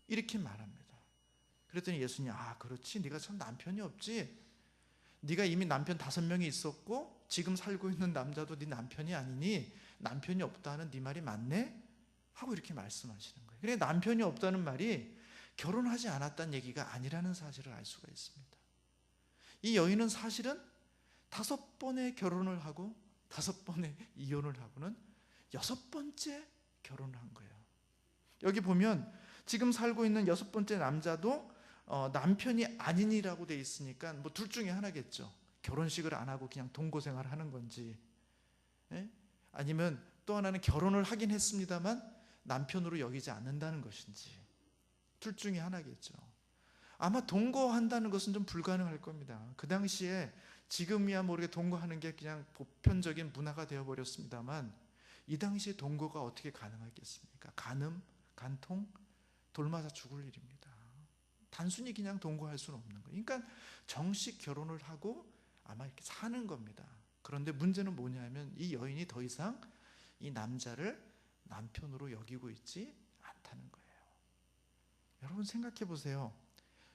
이렇게 말합니다. 그랬더니 예수님이 그렇지, 네가 참 남편이 없지. 네가 이미 남편 5명이 있었고 지금 살고 있는 남자도 네 남편이 아니니 남편이 없다는 네 말이 맞네? 하고 이렇게 말씀하시는 거예요. 그래, 남편이 없다는 말이 결혼하지 않았다는 얘기가 아니라는 사실을 알 수가 있습니다. 이 여인은 사실은 5번의 결혼을 하고 5번의 이혼을 하고는 6번째 결혼을 한 거예요. 여기 보면 지금 살고 있는 6번째 남자도 남편이 아니니라고 돼 있으니까 뭐 둘 중에 하나겠죠. 결혼식을 안 하고 그냥 동거생활을 하는 건지, 아니면 또 하나는 결혼을 하긴 했습니다만 남편으로 여기지 않는다는 것인지, 둘 중에 하나겠죠. 아마 동거한다는 것은 좀 불가능할 겁니다. 그 당시에 지금이야 모르게 동거하는 게 그냥 보편적인 문화가 되어버렸습니다만 이 당시에 동거가 어떻게 가능하겠습니까? 간음, 간통, 돌 맞아 죽을 일입니다. 단순히 그냥 동거할 수는 없는 거예요. 그러니까 정식 결혼을 하고 아마 이렇게 사는 겁니다. 그런데 문제는 뭐냐면 이 여인이 더 이상 이 남자를 남편으로 여기고 있지 않다는 거예요. 여러분 생각해 보세요.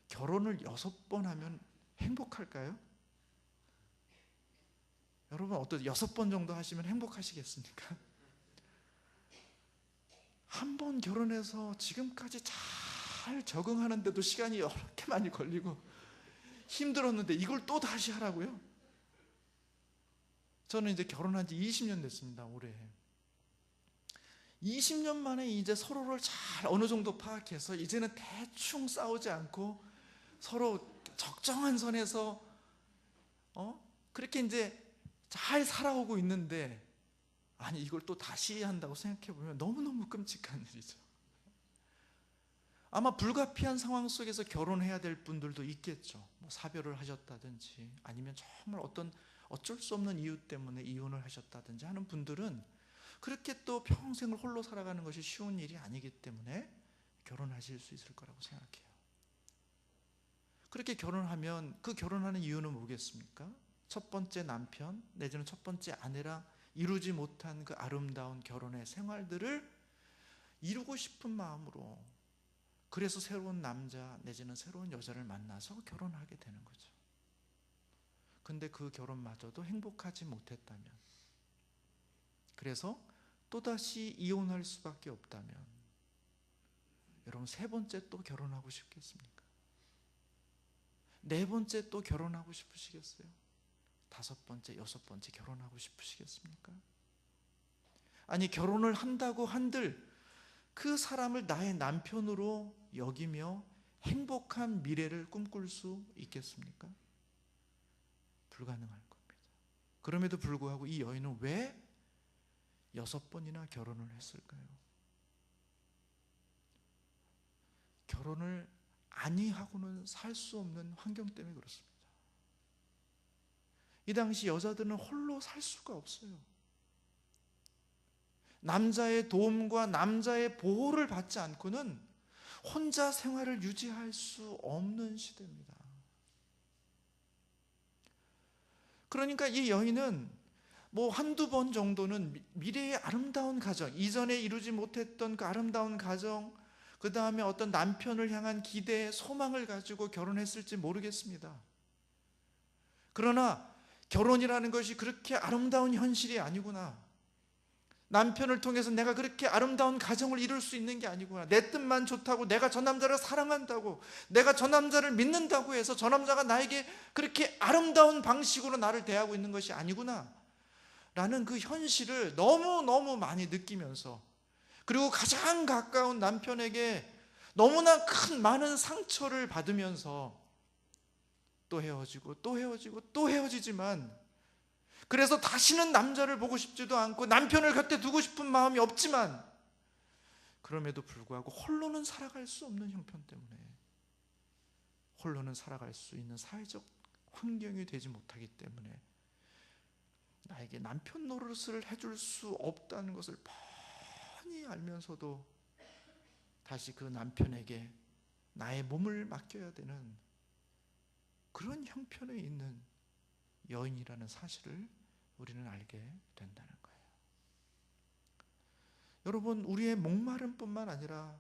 결혼을 6번 하면 행복할까요? 여러분 6번 정도 하시면 행복하시겠습니까? 한 번 결혼해서 지금까지 잘 적응하는데도 시간이 이렇게 많이 걸리고 힘들었는데 이걸 또 다시 하라고요? 저는 이제 결혼한 지 20년 됐습니다. 올해 20년 만에 이제 서로를 잘 어느 정도 파악해서 이제는 대충 싸우지 않고 서로 적정한 선에서 그렇게 이제 잘 살아오고 있는데, 아니 이걸 또 다시 한다고 생각해 보면 너무너무 끔찍한 일이죠. 아마 불가피한 상황 속에서 결혼해야 될 분들도 있겠죠. 뭐 사별을 하셨다든지 아니면 정말 어쩔 수 없는 이유 때문에 이혼을 하셨다든지 하는 분들은 그렇게 또 평생을 홀로 살아가는 것이 쉬운 일이 아니기 때문에 결혼하실 수 있을 거라고 생각해요. 그렇게 결혼하면 그 결혼하는 이유는 뭐겠습니까? 첫 번째 남편 내지는 첫 번째 아내랑 이루지 못한 그 아름다운 결혼의 생활들을 이루고 싶은 마음으로, 그래서 새로운 남자 내지는 새로운 여자를 만나서 결혼하게 되는 거죠. 근데 그 결혼마저도 행복하지 못했다면, 그래서 또다시 이혼할 수밖에 없다면 여러분 3번째 또 결혼하고 싶겠습니까? 4번째 또 결혼하고 싶으시겠어요? 5번째, 6번째 결혼하고 싶으시겠습니까? 아니 결혼을 한다고 한들 그 사람을 나의 남편으로 여기며 행복한 미래를 꿈꿀 수 있겠습니까? 불가능할 겁니다. 그럼에도 불구하고 이 여인은 왜 6번이나 결혼을 했을까요? 결혼을 아니하고는 살 수 없는 환경 때문에 그렇습니다. 이 당시 여자들은 홀로 살 수가 없어요. 남자의 도움과 남자의 보호를 받지 않고는 혼자 생활을 유지할 수 없는 시대입니다. 그러니까 이 여인은 뭐 한두 번 정도는 미래의 아름다운 가정, 이전에 이루지 못했던 그 아름다운 가정, 그 다음에 어떤 남편을 향한 기대, 소망을 가지고 결혼했을지 모르겠습니다. 그러나 결혼이라는 것이 그렇게 아름다운 현실이 아니구나, 남편을 통해서 내가 그렇게 아름다운 가정을 이룰 수 있는 게 아니구나, 내 뜻만 좋다고 내가 저 남자를 사랑한다고 내가 저 남자를 믿는다고 해서 저 남자가 나에게 그렇게 아름다운 방식으로 나를 대하고 있는 것이 아니구나 라는 그 현실을 너무너무 많이 느끼면서, 그리고 가장 가까운 남편에게 너무나 큰 많은 상처를 받으면서 또 헤어지고 또 헤어지고 또 헤어지지만, 그래서 다시는 남자를 보고 싶지도 않고 남편을 곁에 두고 싶은 마음이 없지만, 그럼에도 불구하고 홀로는 살아갈 수 없는 형편 때문에, 홀로는 살아갈 수 있는 사회적 환경이 되지 못하기 때문에 나에게 남편 노릇을 해줄 수 없다는 것을 뻔히 알면서도 다시 그 남편에게 나의 몸을 맡겨야 되는 그런 형편에 있는 여인이라는 사실을 우리는 알게 된다는 거예요. 여러분, 우리의 목마름뿐만 아니라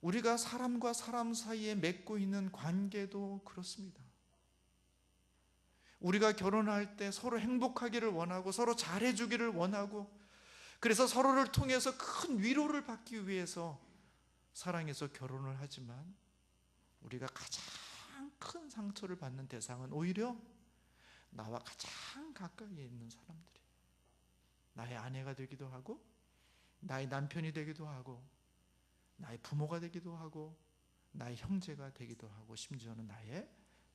우리가 사람과 사람 사이에 맺고 있는 관계도 그렇습니다. 우리가 결혼할 때 서로 행복하기를 원하고 서로 잘해주기를 원하고, 그래서 서로를 통해서 큰 위로를 받기 위해서 사랑해서 결혼을 하지만, 우리가 가장 큰 상처를 받는 대상은 오히려 나와 가장 가까이에 있는 사람들이에요. 나의 아내가 되기도 하고, 나의 남편이 되기도 하고, 나의 부모가 되기도 하고, 나의 형제가 되기도 하고, 심지어는 나의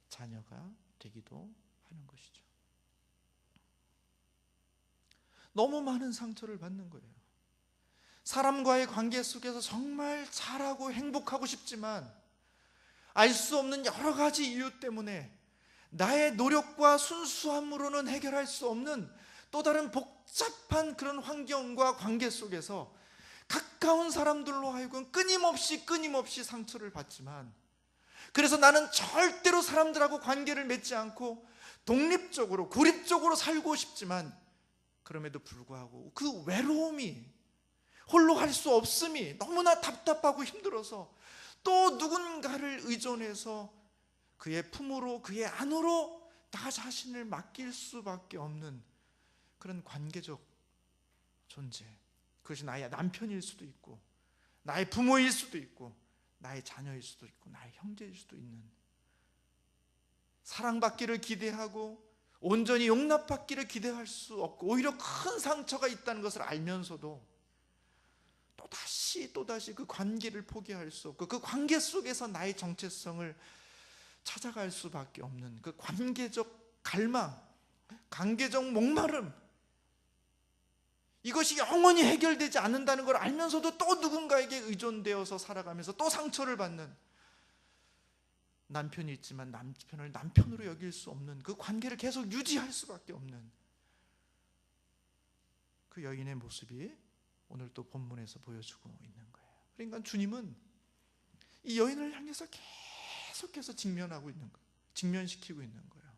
자녀가 되기도 하는 것이죠. 너무 많은 상처를 받는 거예요. 사람과의 관계 속에서 정말 잘하고 행복하고 싶지만 알 수 없는 여러 가지 이유 때문에 나의 노력과 순수함으로는 해결할 수 없는 또 다른 복잡한 그런 환경과 관계 속에서 가까운 사람들로 하여금 끊임없이 상처를 받지만, 그래서 나는 절대로 사람들하고 관계를 맺지 않고 독립적으로 고립적으로 살고 싶지만, 그럼에도 불구하고 그 외로움이, 홀로 할 수 없음이 너무나 답답하고 힘들어서 또 누군가를 의존해서 그의 품으로, 그의 안으로 나 자신을 맡길 수밖에 없는 그런 관계적 존재, 그것이 나의 남편일 수도 있고, 나의 부모일 수도 있고, 나의 자녀일 수도 있고, 나의 형제일 수도 있는, 사랑받기를 기대하고 온전히 용납받기를 기대할 수 없고 오히려 큰 상처가 있다는 것을 알면서도 또다시 그 관계를 포기할 수 없고, 그 관계 속에서 나의 정체성을 찾아갈 수밖에 없는 그 관계적 갈망, 관계적 목마름, 이것이 영원히 해결되지 않는다는 걸 알면서도 또 누군가에게 의존되어서 살아가면서 또 상처를 받는, 남편이 있지만 남편을 남편으로 여길 수 없는, 그 관계를 계속 유지할 수밖에 없는 그 여인의 모습이 오늘 또 본문에서 보여주고 있는 거예요. 그러니까 주님은 이 여인을 향해서 계속해서 직면시키고 있는 거예요.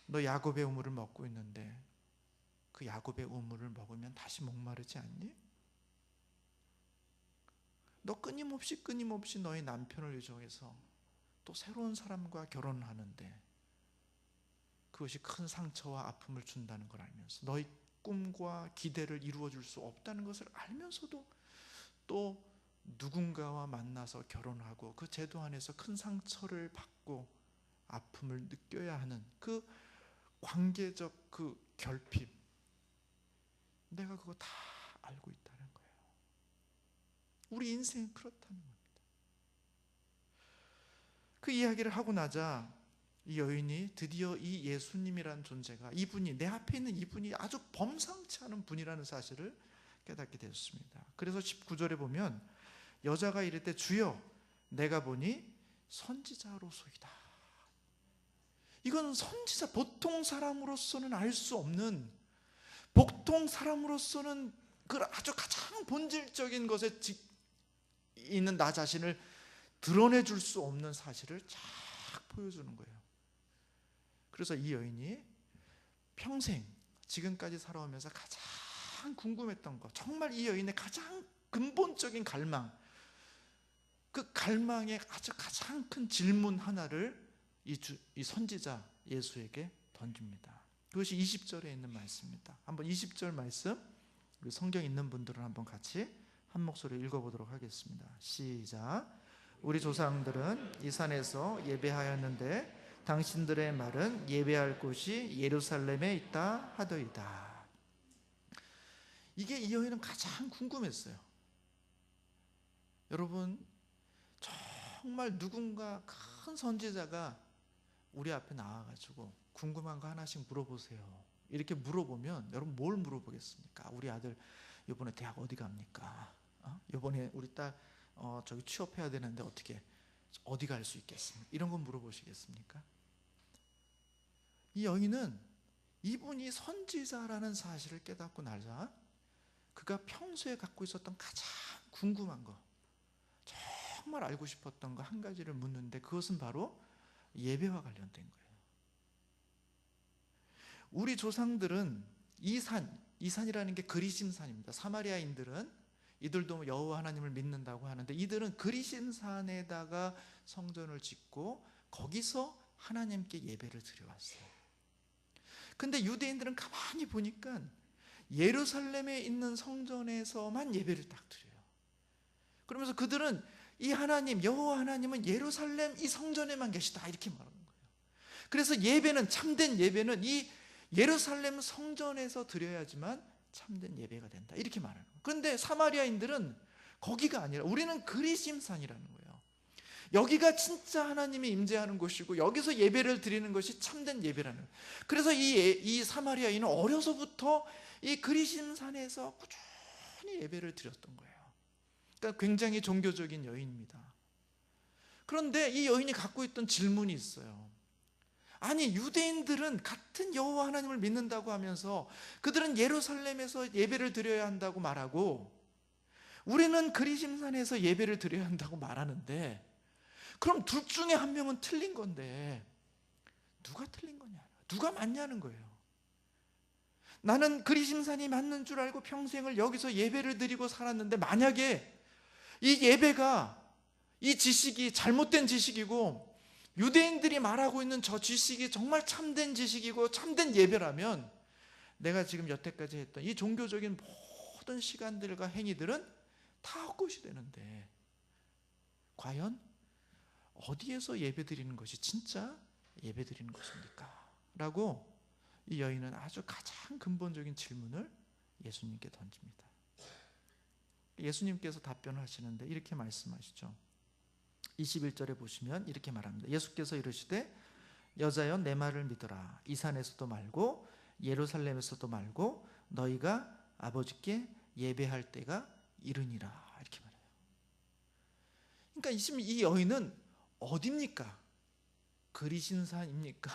너 야곱의 우물을 먹고 있는데 그 야곱의 우물을 먹으면 다시 목마르지 않니? 너 끊임없이 너의 남편을 의존해서 또 새로운 사람과 결혼하는데 그것이 큰 상처와 아픔을 준다는 걸 알면서, 너의 꿈과 기대를 이루어줄 수 없다는 것을 알면서도 또 누군가와 만나서 결혼하고 그 제도 안에서 큰 상처를 받고 아픔을 느껴야 하는 그 관계적 그 결핍, 내가 그거 다 알고 있다는 거예요. 우리 인생은 그렇다는 겁니다. 그 이야기를 하고 나자 이 여인이 드디어 이 예수님이라는 존재가, 이분이, 내 앞에 있는 이분이 아주 범상치 않은 분이라는 사실을 깨닫게 되었습니다. 그래서 19절에 보면 여자가 이럴 때 주여 내가 보니 선지자로소이다. 이건 선지자, 보통 사람으로서는 알 수 없는, 보통 사람으로서는 그 아주 가장 본질적인 것에 있는 나 자신을 드러내줄 수 없는 사실을 쫙 보여주는 거예요. 그래서 이 여인이 평생 지금까지 살아오면서 가장 궁금했던 것, 정말 이 여인의 가장 근본적인 갈망, 그 갈망의 아주 가장 큰 질문 하나를 이 선지자 예수에게 던집니다. 그것이 20절에 있는 말씀입니다. 한번 20절 말씀 우리 성경 있는 분들은 한번 같이 한 목소리로 읽어보도록 하겠습니다. 시작. 우리 조상들은 이 산에서 예배하였는데 당신들의 말은 예배할 곳이 예루살렘에 있다 하더이다. 이게 이 여인은 가장 궁금했어요. 여러분, 정말 누군가 큰 선지자가 우리 앞에 나와가지고 궁금한 거 하나씩 물어보세요, 이렇게 물어보면 여러분 뭘 물어보겠습니까? 우리 아들 이번에 대학 어디 갑니까? 이번에 우리 딸 저기 취업해야 되는데 어떻게 어디 갈 수 있겠습니까? 이런 건 물어보시겠습니까? 이 여인은 이분이 선지자라는 사실을 깨닫고 나자 그가 평소에 갖고 있었던 가장 궁금한 거, 정말 알고 싶었던 거 한 가지를 묻는데 그것은 바로 예배와 관련된 거예요. 우리 조상들은 이 산이라는 게 그리심산입니다. 사마리아인들은 이들도 여호와 하나님을 믿는다고 하는데 이들은 그리심산에다가 성전을 짓고 거기서 하나님께 예배를 드려왔어요. 근데 유대인들은 가만히 보니까 예루살렘에 있는 성전에서만 예배를 딱 드려요. 그러면서 그들은 이 하나님, 여호와 하나님은 예루살렘 이 성전에만 계시다 이렇게 말하는 거예요. 그래서 예배는, 참된 예배는 이 예루살렘 성전에서 드려야지만 참된 예배가 된다 이렇게 말하는 거예요. 그런데 사마리아인들은 거기가 아니라 우리는 그리심산이라는 거예요. 여기가 진짜 하나님이 임재하는 곳이고 여기서 예배를 드리는 것이 참된 예배라는 거예요. 그래서 이 사마리아인은 어려서부터 이 그리심산에서 꾸준히 예배를 드렸던 거예요. 그러니까 굉장히 종교적인 여인입니다. 그런데 이 여인이 갖고 있던 질문이 있어요. 아니, 유대인들은 같은 여호와 하나님을 믿는다고 하면서 그들은 예루살렘에서 예배를 드려야 한다고 말하고 우리는 그리심산에서 예배를 드려야 한다고 말하는데 그럼 둘 중에 한 명은 틀린 건데 누가 틀린 거냐? 누가 맞냐는 거예요. 나는 그리심산이 맞는 줄 알고 평생을 여기서 예배를 드리고 살았는데 만약에 이 예배가, 이 지식이 잘못된 지식이고 유대인들이 말하고 있는 저 지식이 정말 참된 지식이고 참된 예배라면 내가 지금 여태까지 했던 이 종교적인 모든 시간들과 행위들은 다 헛것이 되는데 과연 어디에서 예배드리는 것이 진짜 예배드리는 것입니까? 라고 이 여인은 아주 가장 근본적인 질문을 예수님께 던집니다. 예수님께서 답변을 하시는데 이렇게 말씀하시죠. 21절에 보시면 이렇게 말합니다. 예수께서 이르시되 여자여 내 말을 믿어라. 이 산에서도 말고 예루살렘에서도 말고 너희가 아버지께 예배할 때가 이르니라. 이렇게 말해요. 그러니까 이 여인은 어디입니까? 그리심산입니까?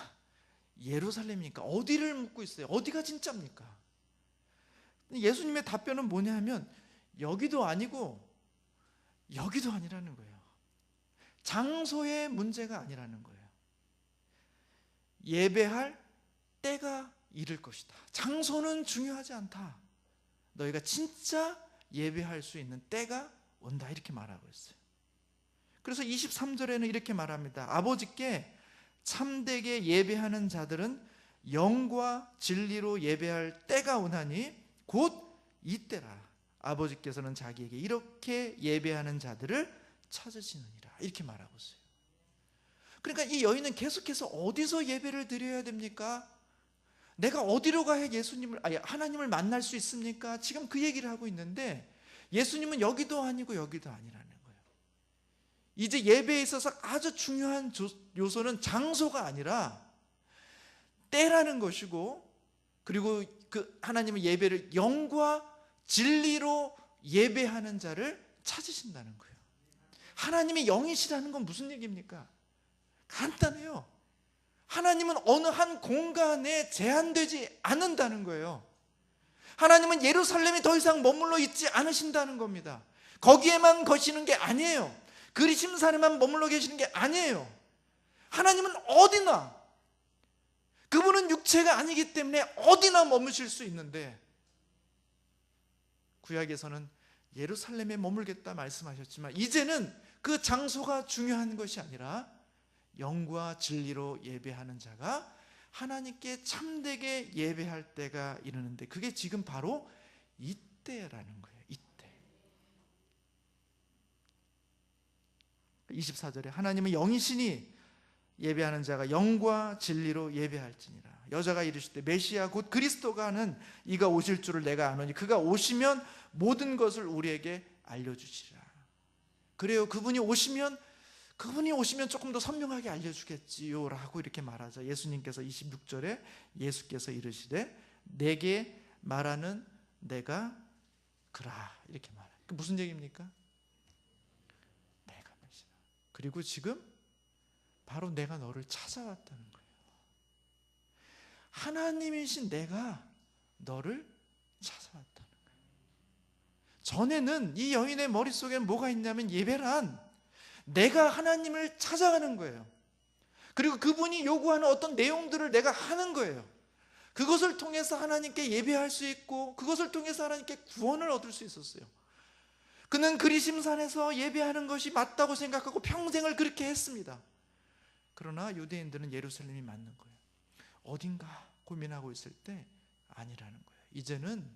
예루살렘입니까? 어디를 묻고 있어요? 어디가 진짜입니까? 예수님의 답변은 뭐냐 하면 여기도 아니고 여기도 아니라는 거예요. 장소의 문제가 아니라는 거예요. 예배할 때가 이를 것이다. 장소는 중요하지 않다. 너희가 진짜 예배할 수 있는 때가 온다 이렇게 말하고 있어요. 그래서 23절에는 이렇게 말합니다. 아버지께 참되게 예배하는 자들은 영과 진리로 예배할 때가 오나니 곧 이때라. 아버지께서는 자기에게 이렇게 예배하는 자들을 찾으시느니라 이렇게 말하고 있어요. 그러니까 이 여인은 계속해서 어디서 예배를 드려야 됩니까? 내가 어디로 가야 하나님을 만날 수 있습니까? 지금 그 얘기를 하고 있는데 예수님은 여기도 아니고 여기도 아니라는 거예요. 이제 예배에 있어서 아주 중요한 요소는 장소가 아니라 때라는 것이고 그리고 그 하나님의 예배를 영과 진리로 예배하는 자를 찾으신다는 거예요. 하나님이 영이시라는 건 무슨 얘기입니까? 간단해요. 하나님은 어느 한 공간에 제한되지 않는다는 거예요. 하나님은 예루살렘에 더 이상 머물러 있지 않으신다는 겁니다. 거기에만 거시는 게 아니에요. 그리심산에만 머물러 계시는 게 아니에요. 하나님은 어디나, 그분은 육체가 아니기 때문에 어디나 머무실 수 있는데 구약에서는 예루살렘에 머물겠다 말씀하셨지만 이제는 그 장소가 중요한 것이 아니라 영과 진리로 예배하는 자가 하나님께 참되게 예배할 때가 이르는데 그게 지금 바로 이때라는 거예요. 이때. 24절에 하나님은 영이시니 예배하는 자가 영과 진리로 예배할지니라. 여자가 이르시되 메시아 곧 그리스도가 하는 이가 오실 줄을 내가 아노니 그가 오시면 모든 것을 우리에게 알려주시리라. 그래요. 그분이 오시면 조금 더 선명하게 알려주겠지요 라고 이렇게 말하자 예수님께서 26절에 예수께서 이르시되 내게 말하는 내가 그라 이렇게 말해요. 무슨 얘기입니까? 내가 메시아. 그리고 지금 바로 내가 너를 찾아왔다는 거예요. 하나님이신 내가 너를 찾아왔다는 거예요. 전에는 이 여인의 머릿속에 뭐가 있냐면 예배란 내가 하나님을 찾아가는 거예요. 그리고 그분이 요구하는 어떤 내용들을 내가 하는 거예요. 그것을 통해서 하나님께 예배할 수 있고 그것을 통해서 하나님께 구원을 얻을 수 있었어요. 그는 그리심산에서 예배하는 것이 맞다고 생각하고 평생을 그렇게 했습니다. 그러나 유대인들은 예루살렘이 맞는 거예요. 어딘가 고민하고 있을 때 아니라는 거예요. 이제는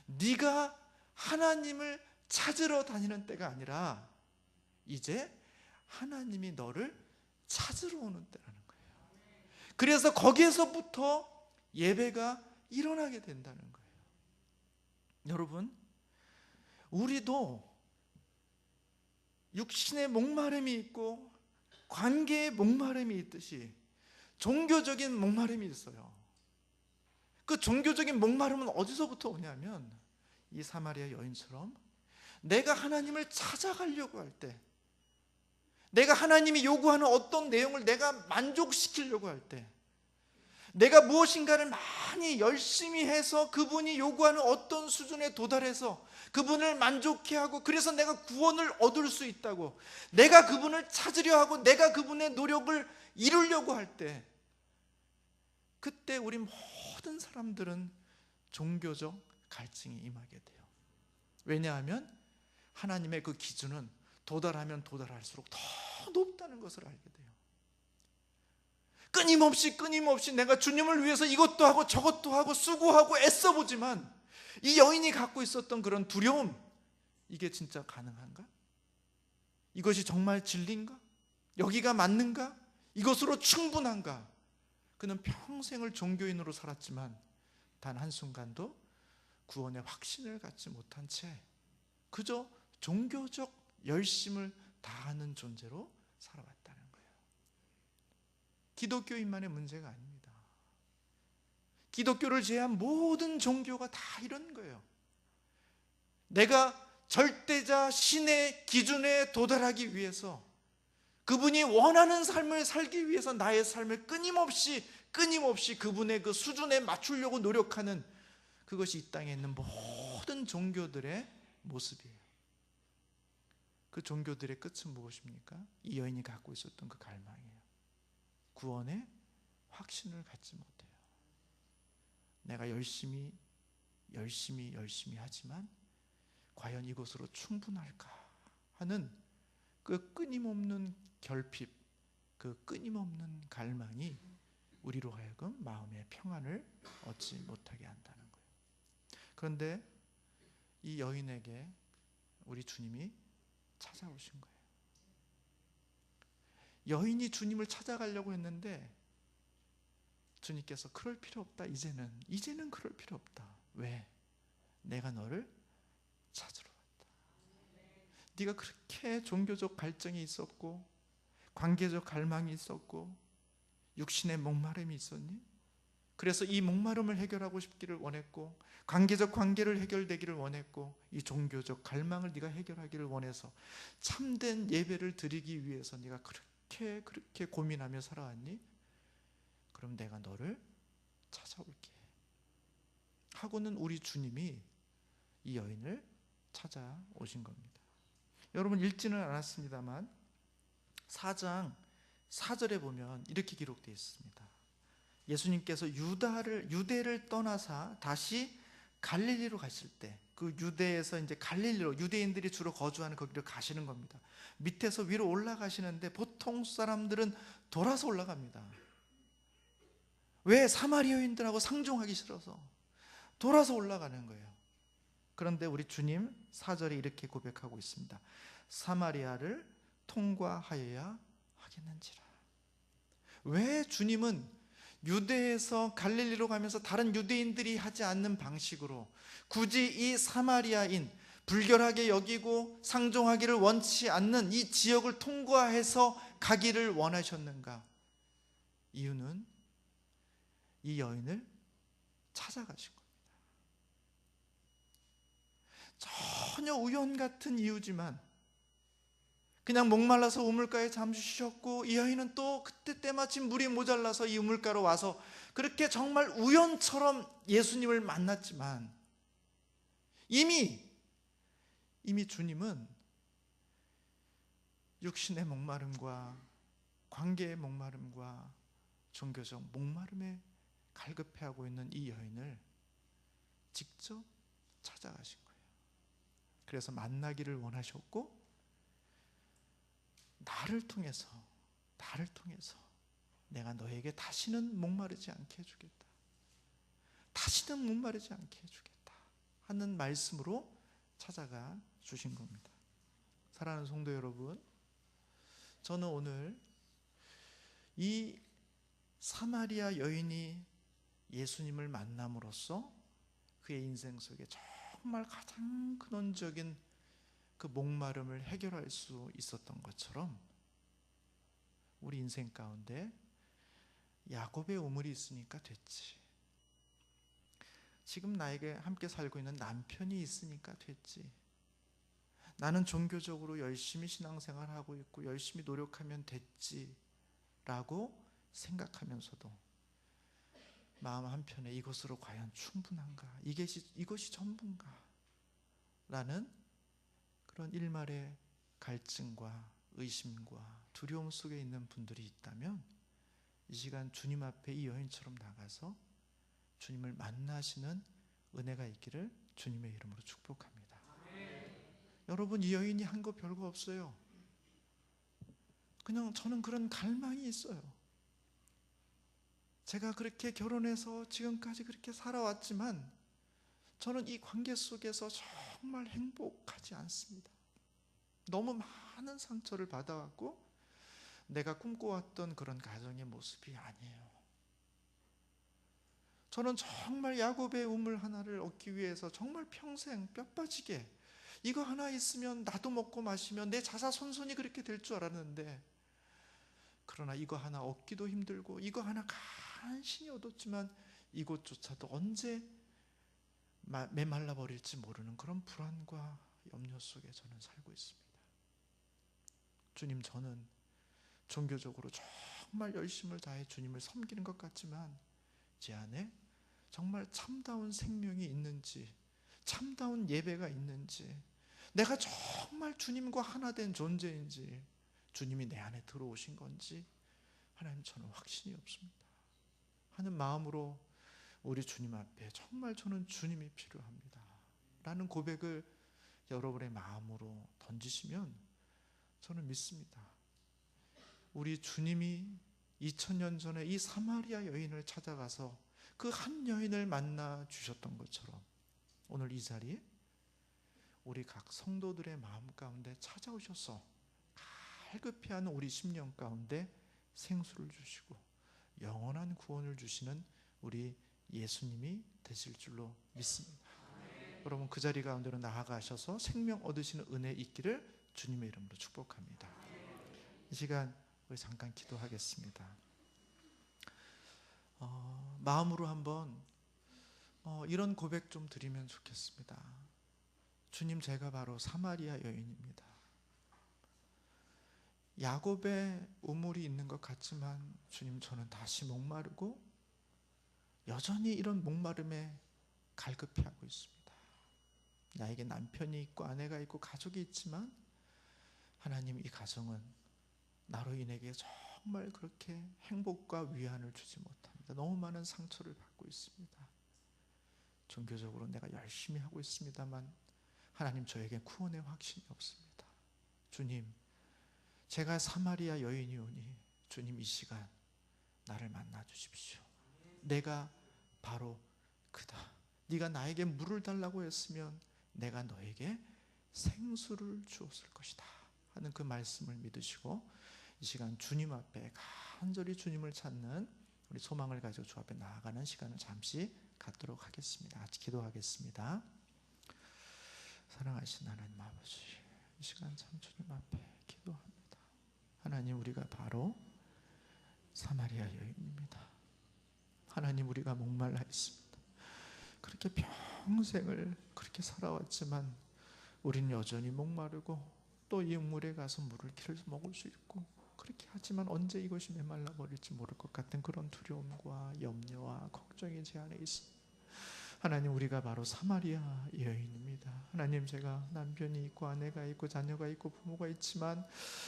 네가 하나님을 찾으러 다니는 때가 아니라 이제 하나님이 너를 찾으러 오는 때라는 거예요. 그래서 거기에서부터 예배가 일어나게 된다는 거예요. 여러분, 우리도 육신의 목마름이 있고 관계의 목마름이 있듯이 종교적인 목마름이 있어요. 그 종교적인 목마름은 어디서부터 오냐면 이 사마리아 여인처럼 내가 하나님을 찾아가려고 할 때, 내가 하나님이 요구하는 어떤 내용을 내가 만족시키려고 할 때, 내가 무엇인가를 많이 열심히 해서 그분이 요구하는 어떤 수준에 도달해서 그분을 만족해 하고 그래서 내가 구원을 얻을 수 있다고, 내가 그분을 찾으려 하고 내가 그분의 노력을 이루려고 할 때, 그때 우리 모든 사람들은 종교적 갈증이 임하게 돼요. 왜냐하면 하나님의 그 기준은 도달하면 도달할수록 더 높다는 것을 알게 돼요. 끊임없이 내가 주님을 위해서 이것도 하고 저것도 하고 수고하고 애써보지만 이 여인이 갖고 있었던 그런 두려움, 이게 진짜 가능한가? 이것이 정말 진리인가? 여기가 맞는가? 이것으로 충분한가? 그는 평생을 종교인으로 살았지만 단 한순간도 구원의 확신을 갖지 못한 채 그저 종교적 열심을 다하는 존재로 살아왔다는 거예요. 기독교인만의 문제가 아닙니다. 기독교를 제외한 모든 종교가 다 이런 거예요. 내가 절대자 신의 기준에 도달하기 위해서, 그분이 원하는 삶을 살기 위해서 나의 삶을 끊임없이 그분의 그 수준에 맞추려고 노력하는, 그것이 이 땅에 있는 모든 종교들의 모습이에요. 그 종교들의 끝은 무엇입니까? 이 여인이 갖고 있었던 그 갈망이에요. 구원의 확신을 갖지 못해요. 내가 열심히 하지만 과연 이것으로 충분할까 하는 그 끊임없는 결핍, 그 끊임없는 갈망이 우리로 하여금 마음의 평안을 얻지 못하게 한다는 거예요. 그런데 이 여인에게 우리 주님이 찾아오신 거예요. 여인이 주님을 찾아가려고 했는데 주님께서 그럴 필요 없다. 이제는 그럴 필요 없다. 왜? 내가 너를 찾으러 왔다. 네가 그렇게 종교적 갈증이 있었고 관계적 갈망이 있었고 육신의 목마름이 있었니? 그래서 이 목마름을 해결하고 싶기를 원했고 관계적 관계를 해결되기를 원했고 이 종교적 갈망을 네가 해결하기를 원해서 참된 예배를 드리기 위해서 네가 그렇게 고민하며 살아왔니? 그럼 내가 너를 찾아올게 하고는 우리 주님이 이 여인을 찾아오신 겁니다. 여러분, 읽지는 않았습니다만 4장 4절에 보면 이렇게 기록되어 있습니다. 예수님께서 유대를 떠나사 다시 갈릴리로 가실 때, 그 유대에서 이제 갈릴리로, 유대인들이 주로 거주하는 거기로 가시는 겁니다. 밑에서 위로 올라가시는데 보통 사람들은 돌아서 올라갑니다. 왜? 사마리아인들하고 상종하기 싫어서 돌아서 올라가는 거예요. 그런데 우리 주님 4절에 이렇게 고백하고 있습니다. 사마리아를 통과하여야 하겠는지라. 왜 주님은 유대에서 갈릴리로 가면서 다른 유대인들이 하지 않는 방식으로 굳이 이 사마리아인, 불결하게 여기고 상종하기를 원치 않는 이 지역을 통과해서 가기를 원하셨는가? 이유는 이 여인을 찾아가신 겁니다. 전혀 우연 같은 이유지만 그냥 목말라서 우물가에 잠시 쉬었고 이 여인은 또 그때 때마침 물이 모자라서 이 우물가로 와서 그렇게 정말 우연처럼 예수님을 만났지만 이미 주님은 육신의 목마름과 관계의 목마름과 종교적 목마름에 갈급해하고 있는 이 여인을 직접 찾아가신 거예요. 그래서 만나기를 원하셨고, 나를 통해서 내가 너에게 다시는 목마르지 않게 해주겠다, 다시는 목마르지 않게 해주겠다 하는 말씀으로 찾아가 주신 겁니다. 사랑하는 성도 여러분, 저는 오늘 이 사마리아 여인이 예수님을 만남으로써 그의 인생 속에 정말 가장 근원적인 그 목마름을 해결할 수 있었던 것처럼, 우리 인생 가운데 야곱의 우물이 있으니까 됐지, 지금 나에게 함께 살고 있는 남편이 있으니까 됐지, 나는 종교적으로 열심히 신앙생활하고 있고 열심히 노력하면 됐지 라고 생각하면서도 마음 한편에 이것으로 과연 충분한가, 이것이 전부인가 라는 그런 일말의 갈증과 의심과 두려움 속에 있는 분들이 있다면, 이 시간 주님 앞에 이 여인처럼 나가서 주님을 만나시는 은혜가 있기를 주님의 이름으로 축복합니다. 여러분, 이 여인이 한 거 별거 없어요. 그냥 저는 그런 갈망이 있어요. 제가 그렇게 결혼해서 지금까지 그렇게 살아왔지만 저는 이 관계 속에서 정말 행복하지 않습니다. 너무 많은 상처를 받아왔고 내가 꿈꿔왔던 그런 가정의 모습이 아니에요. 저는 정말 야곱의 우물 하나를 얻기 위해서 정말 평생 뼈 빠지게 이거 하나 있으면 나도 먹고 마시면 내 자사손손이 그렇게 될 줄 알았는데, 그러나 이거 하나 얻기도 힘들고 이거 하나 간신히 얻었지만 이것조차도 언제 메말라 버릴지 모르는 그런 불안과 염려 속에 저는 살고 있습니다. 주님, 저는 종교적으로 정말 열심을 다해 주님을 섬기는 것 같지만 제 안에 정말 참다운 생명이 있는지, 참다운 예배가 있는지, 내가 정말 주님과 하나 된 존재인지, 주님이 내 안에 들어오신 건지 하나님, 저는 확신이 없습니다 하는 마음으로 우리 주님 앞에 정말 저는 주님이 필요합니다 라는 고백을 여러분의 마음으로 던지시면 저는 믿습니다. 우리 주님이 2000년 전에 이 사마리아 여인을 찾아가서 그 한 여인을 만나 주셨던 것처럼 오늘 이 자리에 우리 각 성도들의 마음 가운데 찾아오셔서 갈급해하는 우리 심령 가운데 생수를 주시고 영원한 구원을 주시는 우리 예수님이 되실 줄로 믿습니다. 여러분, 그 자리 가운데로 나아가셔서 생명 얻으시는 은혜 있기를 주님의 이름으로 축복합니다. 이 시간 우리 잠깐 기도하겠습니다. 마음으로 한번 이런 고백 좀 드리면 좋겠습니다. 주님, 제가 바로 사마리아 여인입니다. 야곱의 우물이 있는 것 같지만 주님, 저는 다시 목마르고 여전히 이런 목마름에 갈급해하고 있습니다. 나에게 남편이 있고 아내가 있고 가족이 있지만 하나님, 이 가정은 나로 인해 정말 그렇게 행복과 위안을 주지 못합니다. 너무 많은 상처를 받고 있습니다. 종교적으로 내가 열심히 하고 있습니다만 하나님, 저에게 구원의 확신이 없습니다. 주님, 제가 사마리아 여인이오니 주님, 이 시간 나를 만나 주십시오. 내가 바로 그다. 네가 나에게 물을 달라고 했으면 내가 너에게 생수를 주었을 것이다 하는 그 말씀을 믿으시고 이 시간 주님 앞에 간절히 주님을 찾는 우리 소망을 가지고 주 앞에 나아가는 시간을 잠시 갖도록 하겠습니다. 같이 기도하겠습니다. 사랑하신 하나님 아버지, 이 시간 참 주님 앞에 기도합니다. 하나님, 우리가 바로 사마리아 여인입니다. 하나님, 우리가 목말라 있습니다. 그렇게 평생을 그렇게 살아왔지만 우리는 여전히 목마르고 또 이 물에 가서 물을 길어서 먹을 수 있고 그렇게 하지만 언제 이것이 메말라 버릴지 모를 것 같은 그런 두려움과 염려와 걱정이 제 안에 있습니다. 하나님, 우리가 바로 사마리아 여인입니다. 하나님, 제가 남편이 있고 아내가 있고 자녀가 있고 부모가 있지만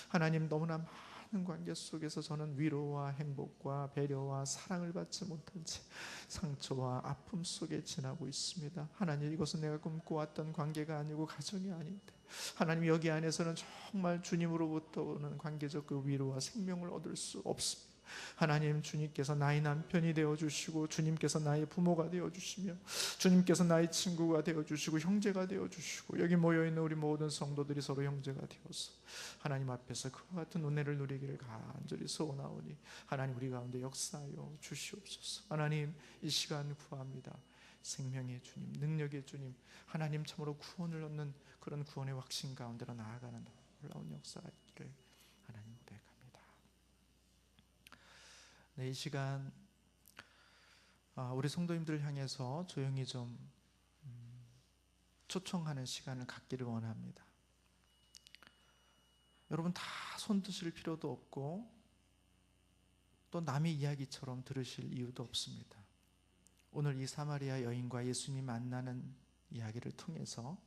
하나님, 너무나 많은 관계 속에서 저는 위로와 행복과 배려와 사랑을 받지 못한 채 상처와 아픔 속에 지나고 있습니다. 하나님, 이것은 내가 꿈꿔왔던 관계가 아니고 가정이 아닌데 하나님, 여기 안에서는 정말 주님으로부터 오는 관계적 그 위로와 생명을 얻을 수 없습니다. 하나님, 주님께서 나의 남편이 되어주시고 주님께서 나의 부모가 되어주시며 주님께서 나의 친구가 되어주시고 형제가 되어주시고 여기 모여있는 우리 모든 성도들이 서로 형제가 되어서 하나님 앞에서 그와 같은 은혜를 누리기를 간절히 소원하오니 하나님, 우리 가운데 역사하여 주시옵소서. 하나님, 이 시간 구합니다. 생명의 주님, 능력의 주님, 하나님, 참으로 구원을 얻는 그런 구원의 확신 가운데로 나아가는 놀라운 역사가 있기를 하나님 고백합니다. 네, 이 시간 우리 성도님들을 향해서 조용히 좀 초청하는 시간을 갖기를 원합니다. 여러분, 다 손 드실 필요도 없고 또 남의 이야기처럼 들으실 이유도 없습니다. 오늘 이 사마리아 여인과 예수님 만나는 이야기를 통해서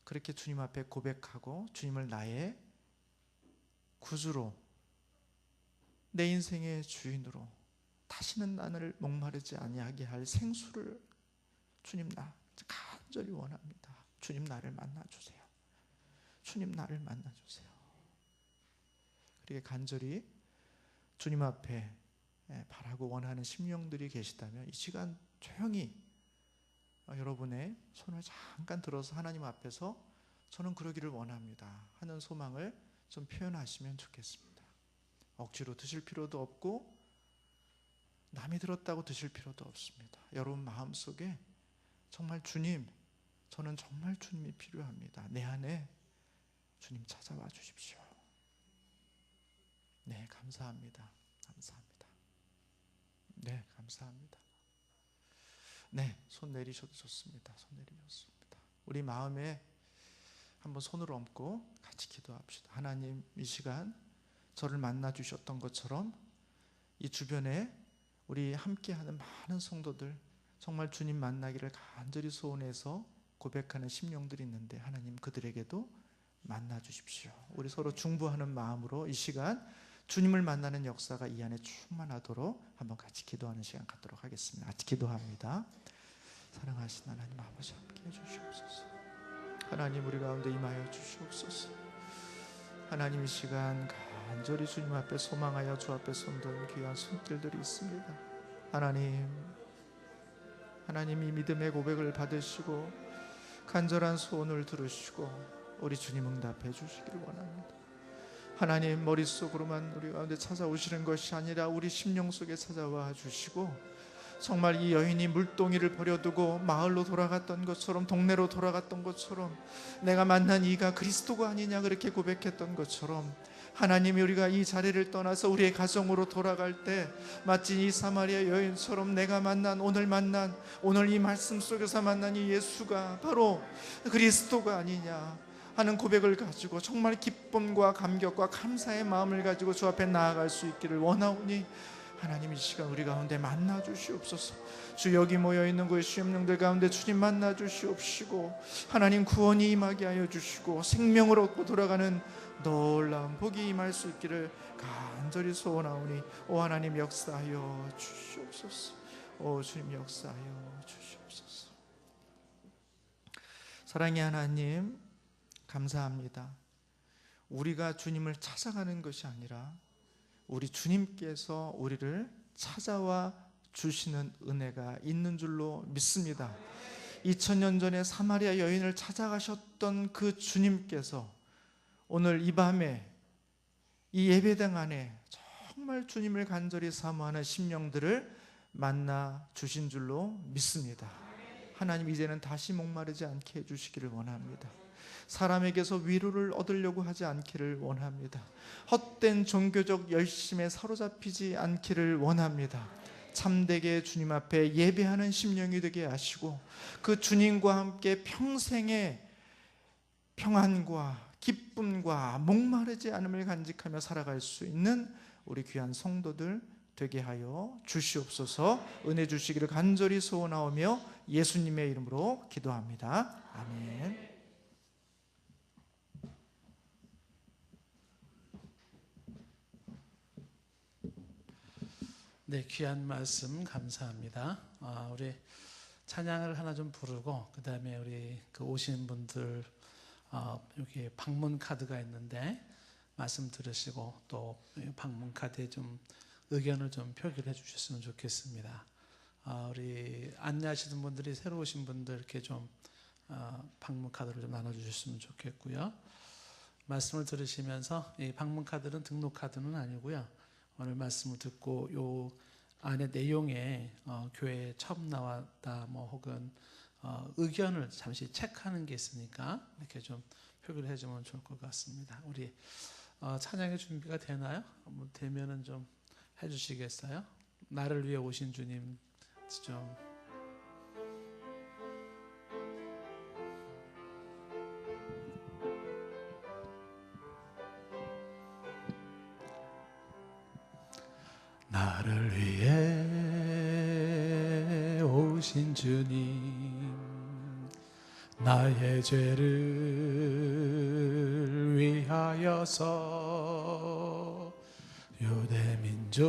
그렇게 주님 앞에 고백하고 주님을 나의 구주로, 내 인생의 주인으로, 다시는 나를 목마르지 아니하게 할 생수를 주님, 나 간절히 원합니다. 주님, 나를 만나주세요. 주님, 나를 만나주세요. 그렇게 간절히 주님 앞에 바라고 원하는 심령들이 계시다면 이 시간 조용히 여러분의 손을 잠깐 들어서 하나님 앞에서 저는 그러기를 원합니다 하는 소망을 좀 표현하시면 좋겠습니다. 억지로 드실 필요도 없고 남이 들었다고 드실 필요도 없습니다. 여러분 마음속에 정말 주님, 저는 정말 주님이 필요합니다. 내 안에 주님 찾아와 주십시오. 네, 감사합니다. 감사합니다. 네, 감사합니다. 네, 손 내리셔도 좋습니다. 손 내리셨습니다. 우리 마음에 한번 손을 얹고 같이 기도합시다. 하나님, 이 시간 저를 만나 주셨던 것처럼 이 주변에 우리 함께하는 많은 성도들 정말 주님 만나기를 간절히 소원해서 고백하는 심령들이 있는데 하나님, 그들에게도 만나 주십시오. 우리 서로 중보하는 마음으로 이 시간 주님을 만나는 역사가 이 안에 충만하도록 한번 같이 기도하는 시간 갖도록 하겠습니다. 같이 기도합니다. 사랑하신 하나님 아버지, 함께 해주시옵소서. 하나님, 우리 가운데 임하여 주시옵소서. 하나님, 이 시간 간절히 주님 앞에 소망하여 주 앞에 손든 귀한 손길들이 있습니다. 하나님, 이 믿음의 고백을 받으시고 간절한 소원을 들으시고 우리 주님 응답해 주시기를 원합니다. 하나님, 머릿속으로만 우리 가운데 찾아오시는 것이 아니라 우리 심령 속에 찾아와 주시고 정말 이 여인이 물동이를 버려두고 마을로 돌아갔던 것처럼, 동네로 돌아갔던 것처럼, 내가 만난 이가 그리스도가 아니냐 그렇게 고백했던 것처럼 하나님이 우리가 이 자리를 떠나서 우리의 가정으로 돌아갈 때 마치 이 사마리아 여인처럼 내가 만난, 오늘 이 말씀 속에서 만난 이 예수가 바로 그리스도가 아니냐 하는 고백을 가지고 정말 기쁨과 감격과 감사의 마음을 가지고 주 앞에 나아갈 수 있기를 원하오니 하나님, 이 시간 우리 가운데 만나 주시옵소서. 주 여기 모여있는 그 심령들 가운데 주님 만나 주시옵시고 하나님, 구원이 임하게 하여 주시고 생명을 얻고 돌아가는 놀라운 복이 임할 수 있기를 간절히 소원하오니 오 하나님, 역사하여 주시옵소서. 오 주님, 역사하여 주시옵소서. 사랑의 하나님, 감사합니다. 우리가 주님을 찾아가는 것이 아니라 우리 주님께서 우리를 찾아와 주시는 은혜가 있는 줄로 믿습니다. 2000년 전에 사마리아 여인을 찾아가셨던 그 주님께서 오늘 이 밤에 이 예배당 안에 정말 주님을 간절히 사모하는 심령들을 만나 주신 줄로 믿습니다. 하나님, 이제는 다시 목마르지 않게 해주시기를 원합니다. 사람에게서 위로를 얻으려고 하지 않기를 원합니다. 헛된 종교적 열심에 사로잡히지 않기를 원합니다. 참되게 주님 앞에 예배하는 심령이 되게 하시고 그 주님과 함께 평생의 평안과 기쁨과 목마르지 않음을 간직하며 살아갈 수 있는 우리 귀한 성도들 되게 하여 주시옵소서. 은혜 주시기를 간절히 소원하오며 예수님의 이름으로 기도합니다. 아멘. 네, 귀한 말씀 감사합니다. 우리 찬양을 하나 좀 부르고 그 다음에 우리 오신 분들 여기 방문 카드가 있는데 말씀 들으시고 또 방문 카드에 좀 의견을 좀 표기를 해주셨으면 좋겠습니다. 우리 안내하시는 분들이 새로 오신 분들 이렇게 좀 방문 카드를 좀 나눠주셨으면 좋겠고요. 말씀을 들으시면서 이 방문 카드는 등록 카드는 아니고요. 오늘 말씀을 듣고 요 안에 내용에 교회에 처음 나왔다 혹은 의견을 잠시 체크하는 게 있으니까 이렇게 좀 표기를 해주면 좋을 것 같습니다. 우리 찬양의 준비가 되나요? 되면은 좀 해주시겠어요? 나를 위해 오신 주님 좀. 나를 위해 오신 주님, 나의 죄를 위하여서 유대 민족들에게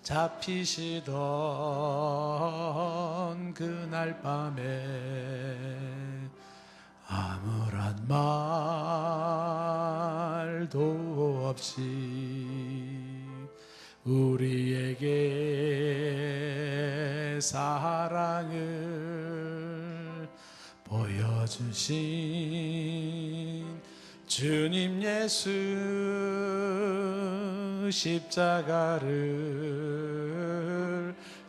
잡히시던 그날 밤에 아무런 말도 없이 우리에게 사랑을 보여주신 주님 예수 십자가를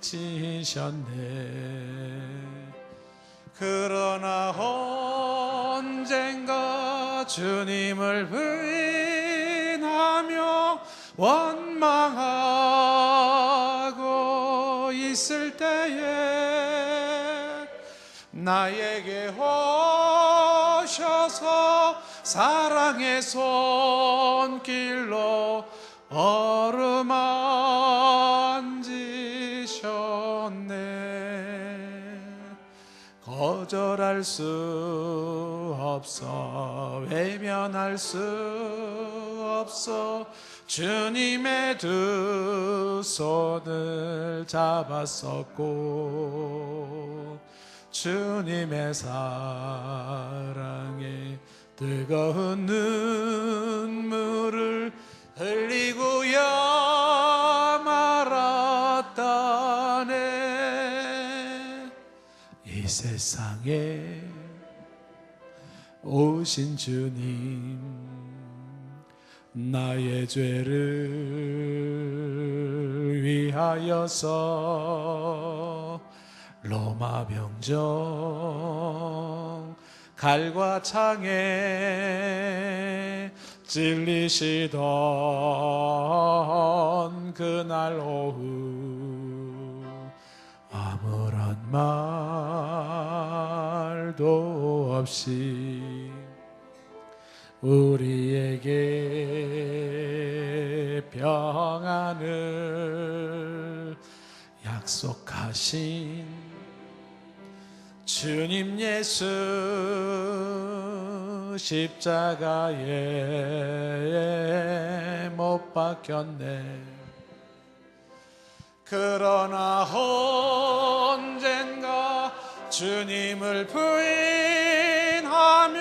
지셨네. 그러나 언젠가 주님을 부인하며 원망하고 있을 때에 나에게 오셔서 사랑의 손길로 어루만지셨네. 거절할 수 없어, 외면할 수 없어. 주님의 두 손을 잡았었고 주님의 사랑에 뜨거운 눈물을 흘리고야 말았다네. 이 세상에 오신 주님, 나의 죄를 위하여서 로마 병정 칼과 창에 찔리시던 그날 오후 아무런 말도 없이 우리에게 평안을 약속하신 주님 예수 십자가에 못 박혔네. 그러나 언젠가 주님을 부인하며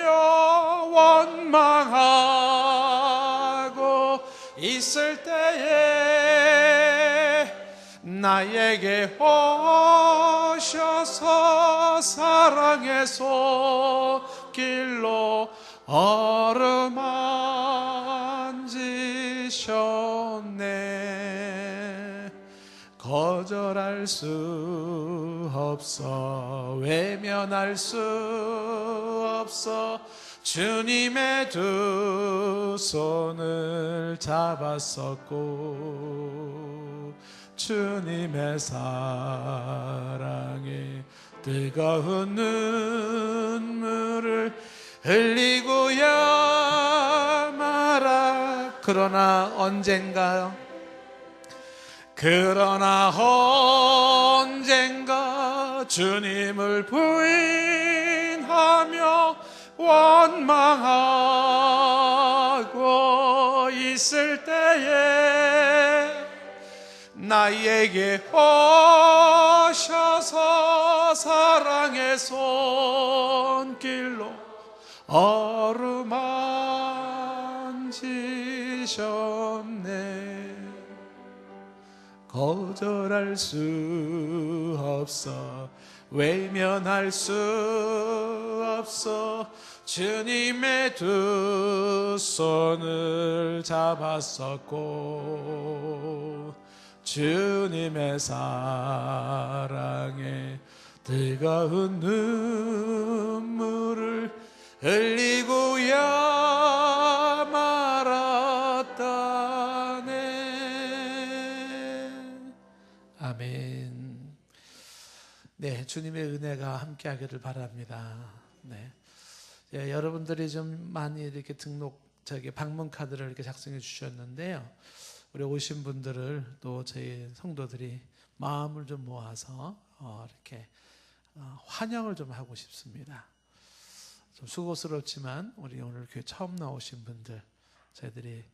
원망하고 있을 때에 나에게 오셔서 사랑의 손길로 어루만지셨네. 거절할 수 없어, 외면할 수 없어. 주님의 두 손을 잡았었고 주님의 사랑에 뜨거운 눈물을 흘리고야 그러나 언젠가 주님을 부인하며 원망하고 있을 때에 나에게 오셔서 사랑의 손길로 어루만지셨네. 거절할 수 없어, 외면할 수 없어. 주님의 두 손을 잡았었고 주님의 사랑에 뜨거운 눈물을 흘리고야 말았다네. 아멘. 네, 주님의 은혜가 함께하기를 바랍니다. 네, 예, 여러분들이 좀 많이 이렇게 방문 카드를 이렇게 작성해 주셨는데요. 우리 오신 분들을 또 저희 성도들이 마음을 좀 모아서 이렇게 환영을 좀 하고 싶습니다. 좀 수고스럽지만 우리 오늘 교회 처음 나오신 분들 저희들이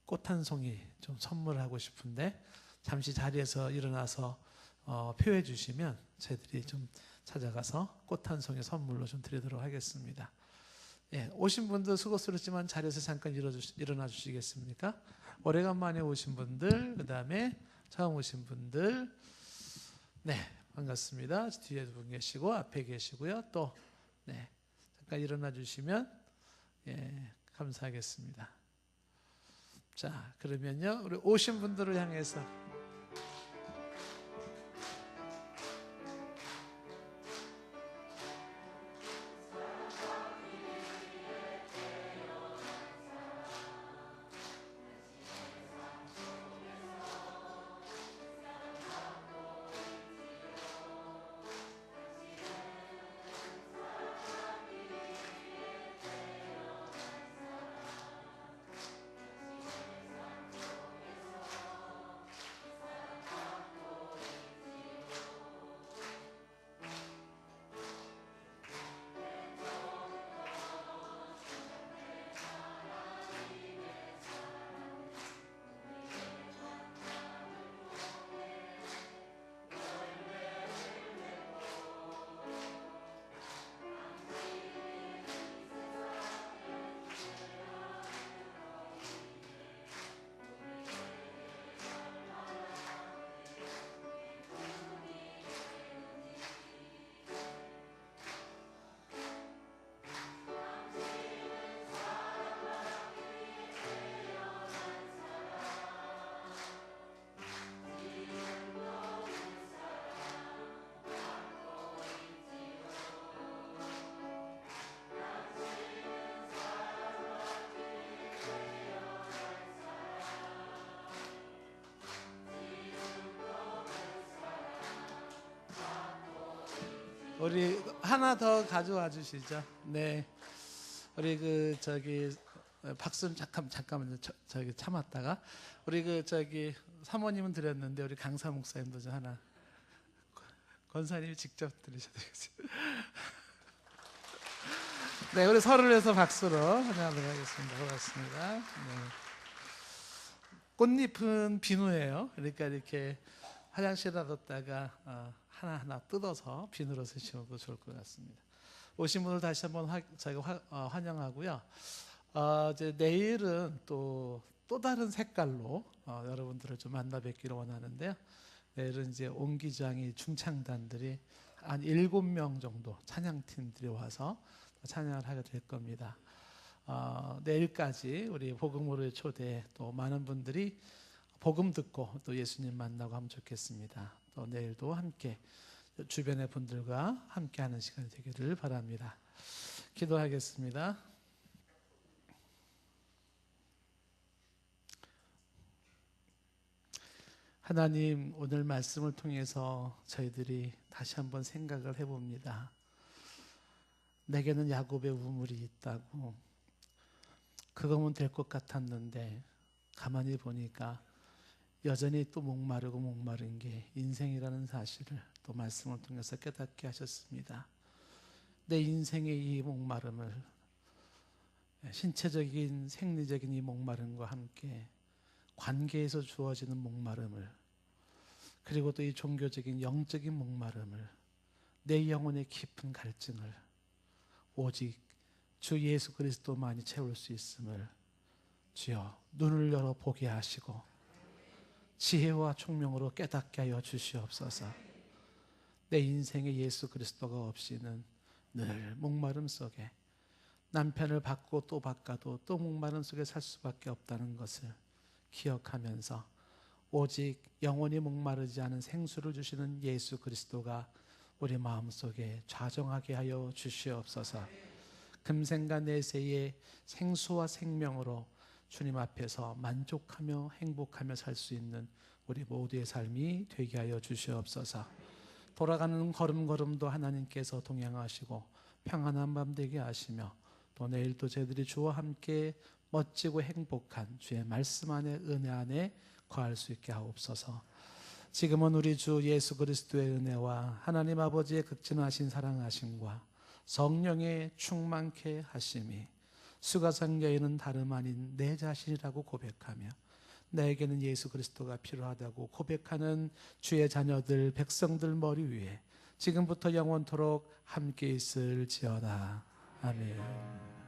꽃 한 송이 좀 선물하고 싶은데 잠시 자리에서 일어나서 표해 주시면 저희들이 좀 찾아가서 꽃 한 송이 선물로 좀 드리도록 하겠습니다. 예, 오신 분들 수고스럽지만 자리에서 잠깐 일어나 주시겠습니까? 오래간만에 오신 분들, 그 다음에 처음 오신 분들, 네, 반갑습니다. 뒤에 두 분 계시고 앞에 계시고요. 또 네, 잠깐 일어나 주시면 예, 감사하겠습니다. 자, 그러면요, 우리 오신 분들을 향해서 우리 하나 더 가져와 주시죠. 네, 우리 박수 잠깐만요. 저기 참았다가 우리 사모님은 드렸는데 우리 강사 목사님도 좀 하나, 권사님이 직접 드리셔야 되겠어요. 네, 우리 서로를 위해서 박수로 환영하도록 하겠습니다. 고맙습니다. 네. 꽃잎은 비누예요. 그러니까 이렇게 화장실에 놔뒀다가 하나하나 뜯어서 비누로 쓰시면 좋을 것 같습니다. 오신 분들 다시 한번 저희가 환영하고요. 이제 내일은 또 다른 색깔로 여러분들을 좀 만나 뵙기를 원하는데요. 내일은 이제 옹기장이 중창단들이 한 7명 정도 찬양팀들이 와서 찬양을 하게 될 겁니다. 내일까지 우리 복음으로의 초대, 또 많은 분들이 복음 듣고 또 예수님 만나고 하면 좋겠습니다. 또 내일도 함께 주변의 분들과 함께하는 시간이 되기를 바랍니다. 기도하겠습니다. 하나님, 오늘 말씀을 통해서 저희들이 다시 한번 생각을 해봅니다. 내게는 야곱의 우물이 있다고, 그거면 될 것 같았는데 가만히 보니까 여전히 또 목마르고 목마른 게 인생이라는 사실을 또 말씀을 통해서 깨닫게 하셨습니다. 내 인생의 이 목마름을, 신체적인 생리적인 이 목마름과 함께 관계에서 주어지는 목마름을, 그리고 또 이 종교적인 영적인 목마름을, 내 영혼의 깊은 갈증을 오직 주 예수 그리스도만이 채울 수 있음을 주여 눈을 열어 보게 하시고 지혜와 총명으로 깨닫게 하여 주시옵소서. 내 인생에 예수 그리스도가 없이는 늘 목마름 속에, 남편을 받고 또 바꿔도 또 목마름 속에 살 수밖에 없다는 것을 기억하면서 오직 영원히 목마르지 않은 생수를 주시는 예수 그리스도가 우리 마음속에 좌정하게 하여 주시옵소서. 금생과 내세의 생수와 생명으로 주님 앞에서 만족하며 행복하며 살 수 있는 우리 모두의 삶이 되게 하여 주시옵소서. 돌아가는 걸음걸음도 하나님께서 동행하시고 평안한 밤 되게 하시며 또 내일도 저희들이 주와 함께 멋지고 행복한 주의 말씀 안에, 은혜 안에 거할 수 있게 하옵소서. 지금은 우리 주 예수 그리스도의 은혜와 하나님 아버지의 극진하신 사랑하심과 성령의 충만케 하심이 수가상자에는 다름 아닌 내 자신이라고 고백하며 나에게는 예수 그리스도가 필요하다고 고백하는 주의 자녀들, 백성들 머리 위에 지금부터 영원토록 함께 있을지어다. 아멘.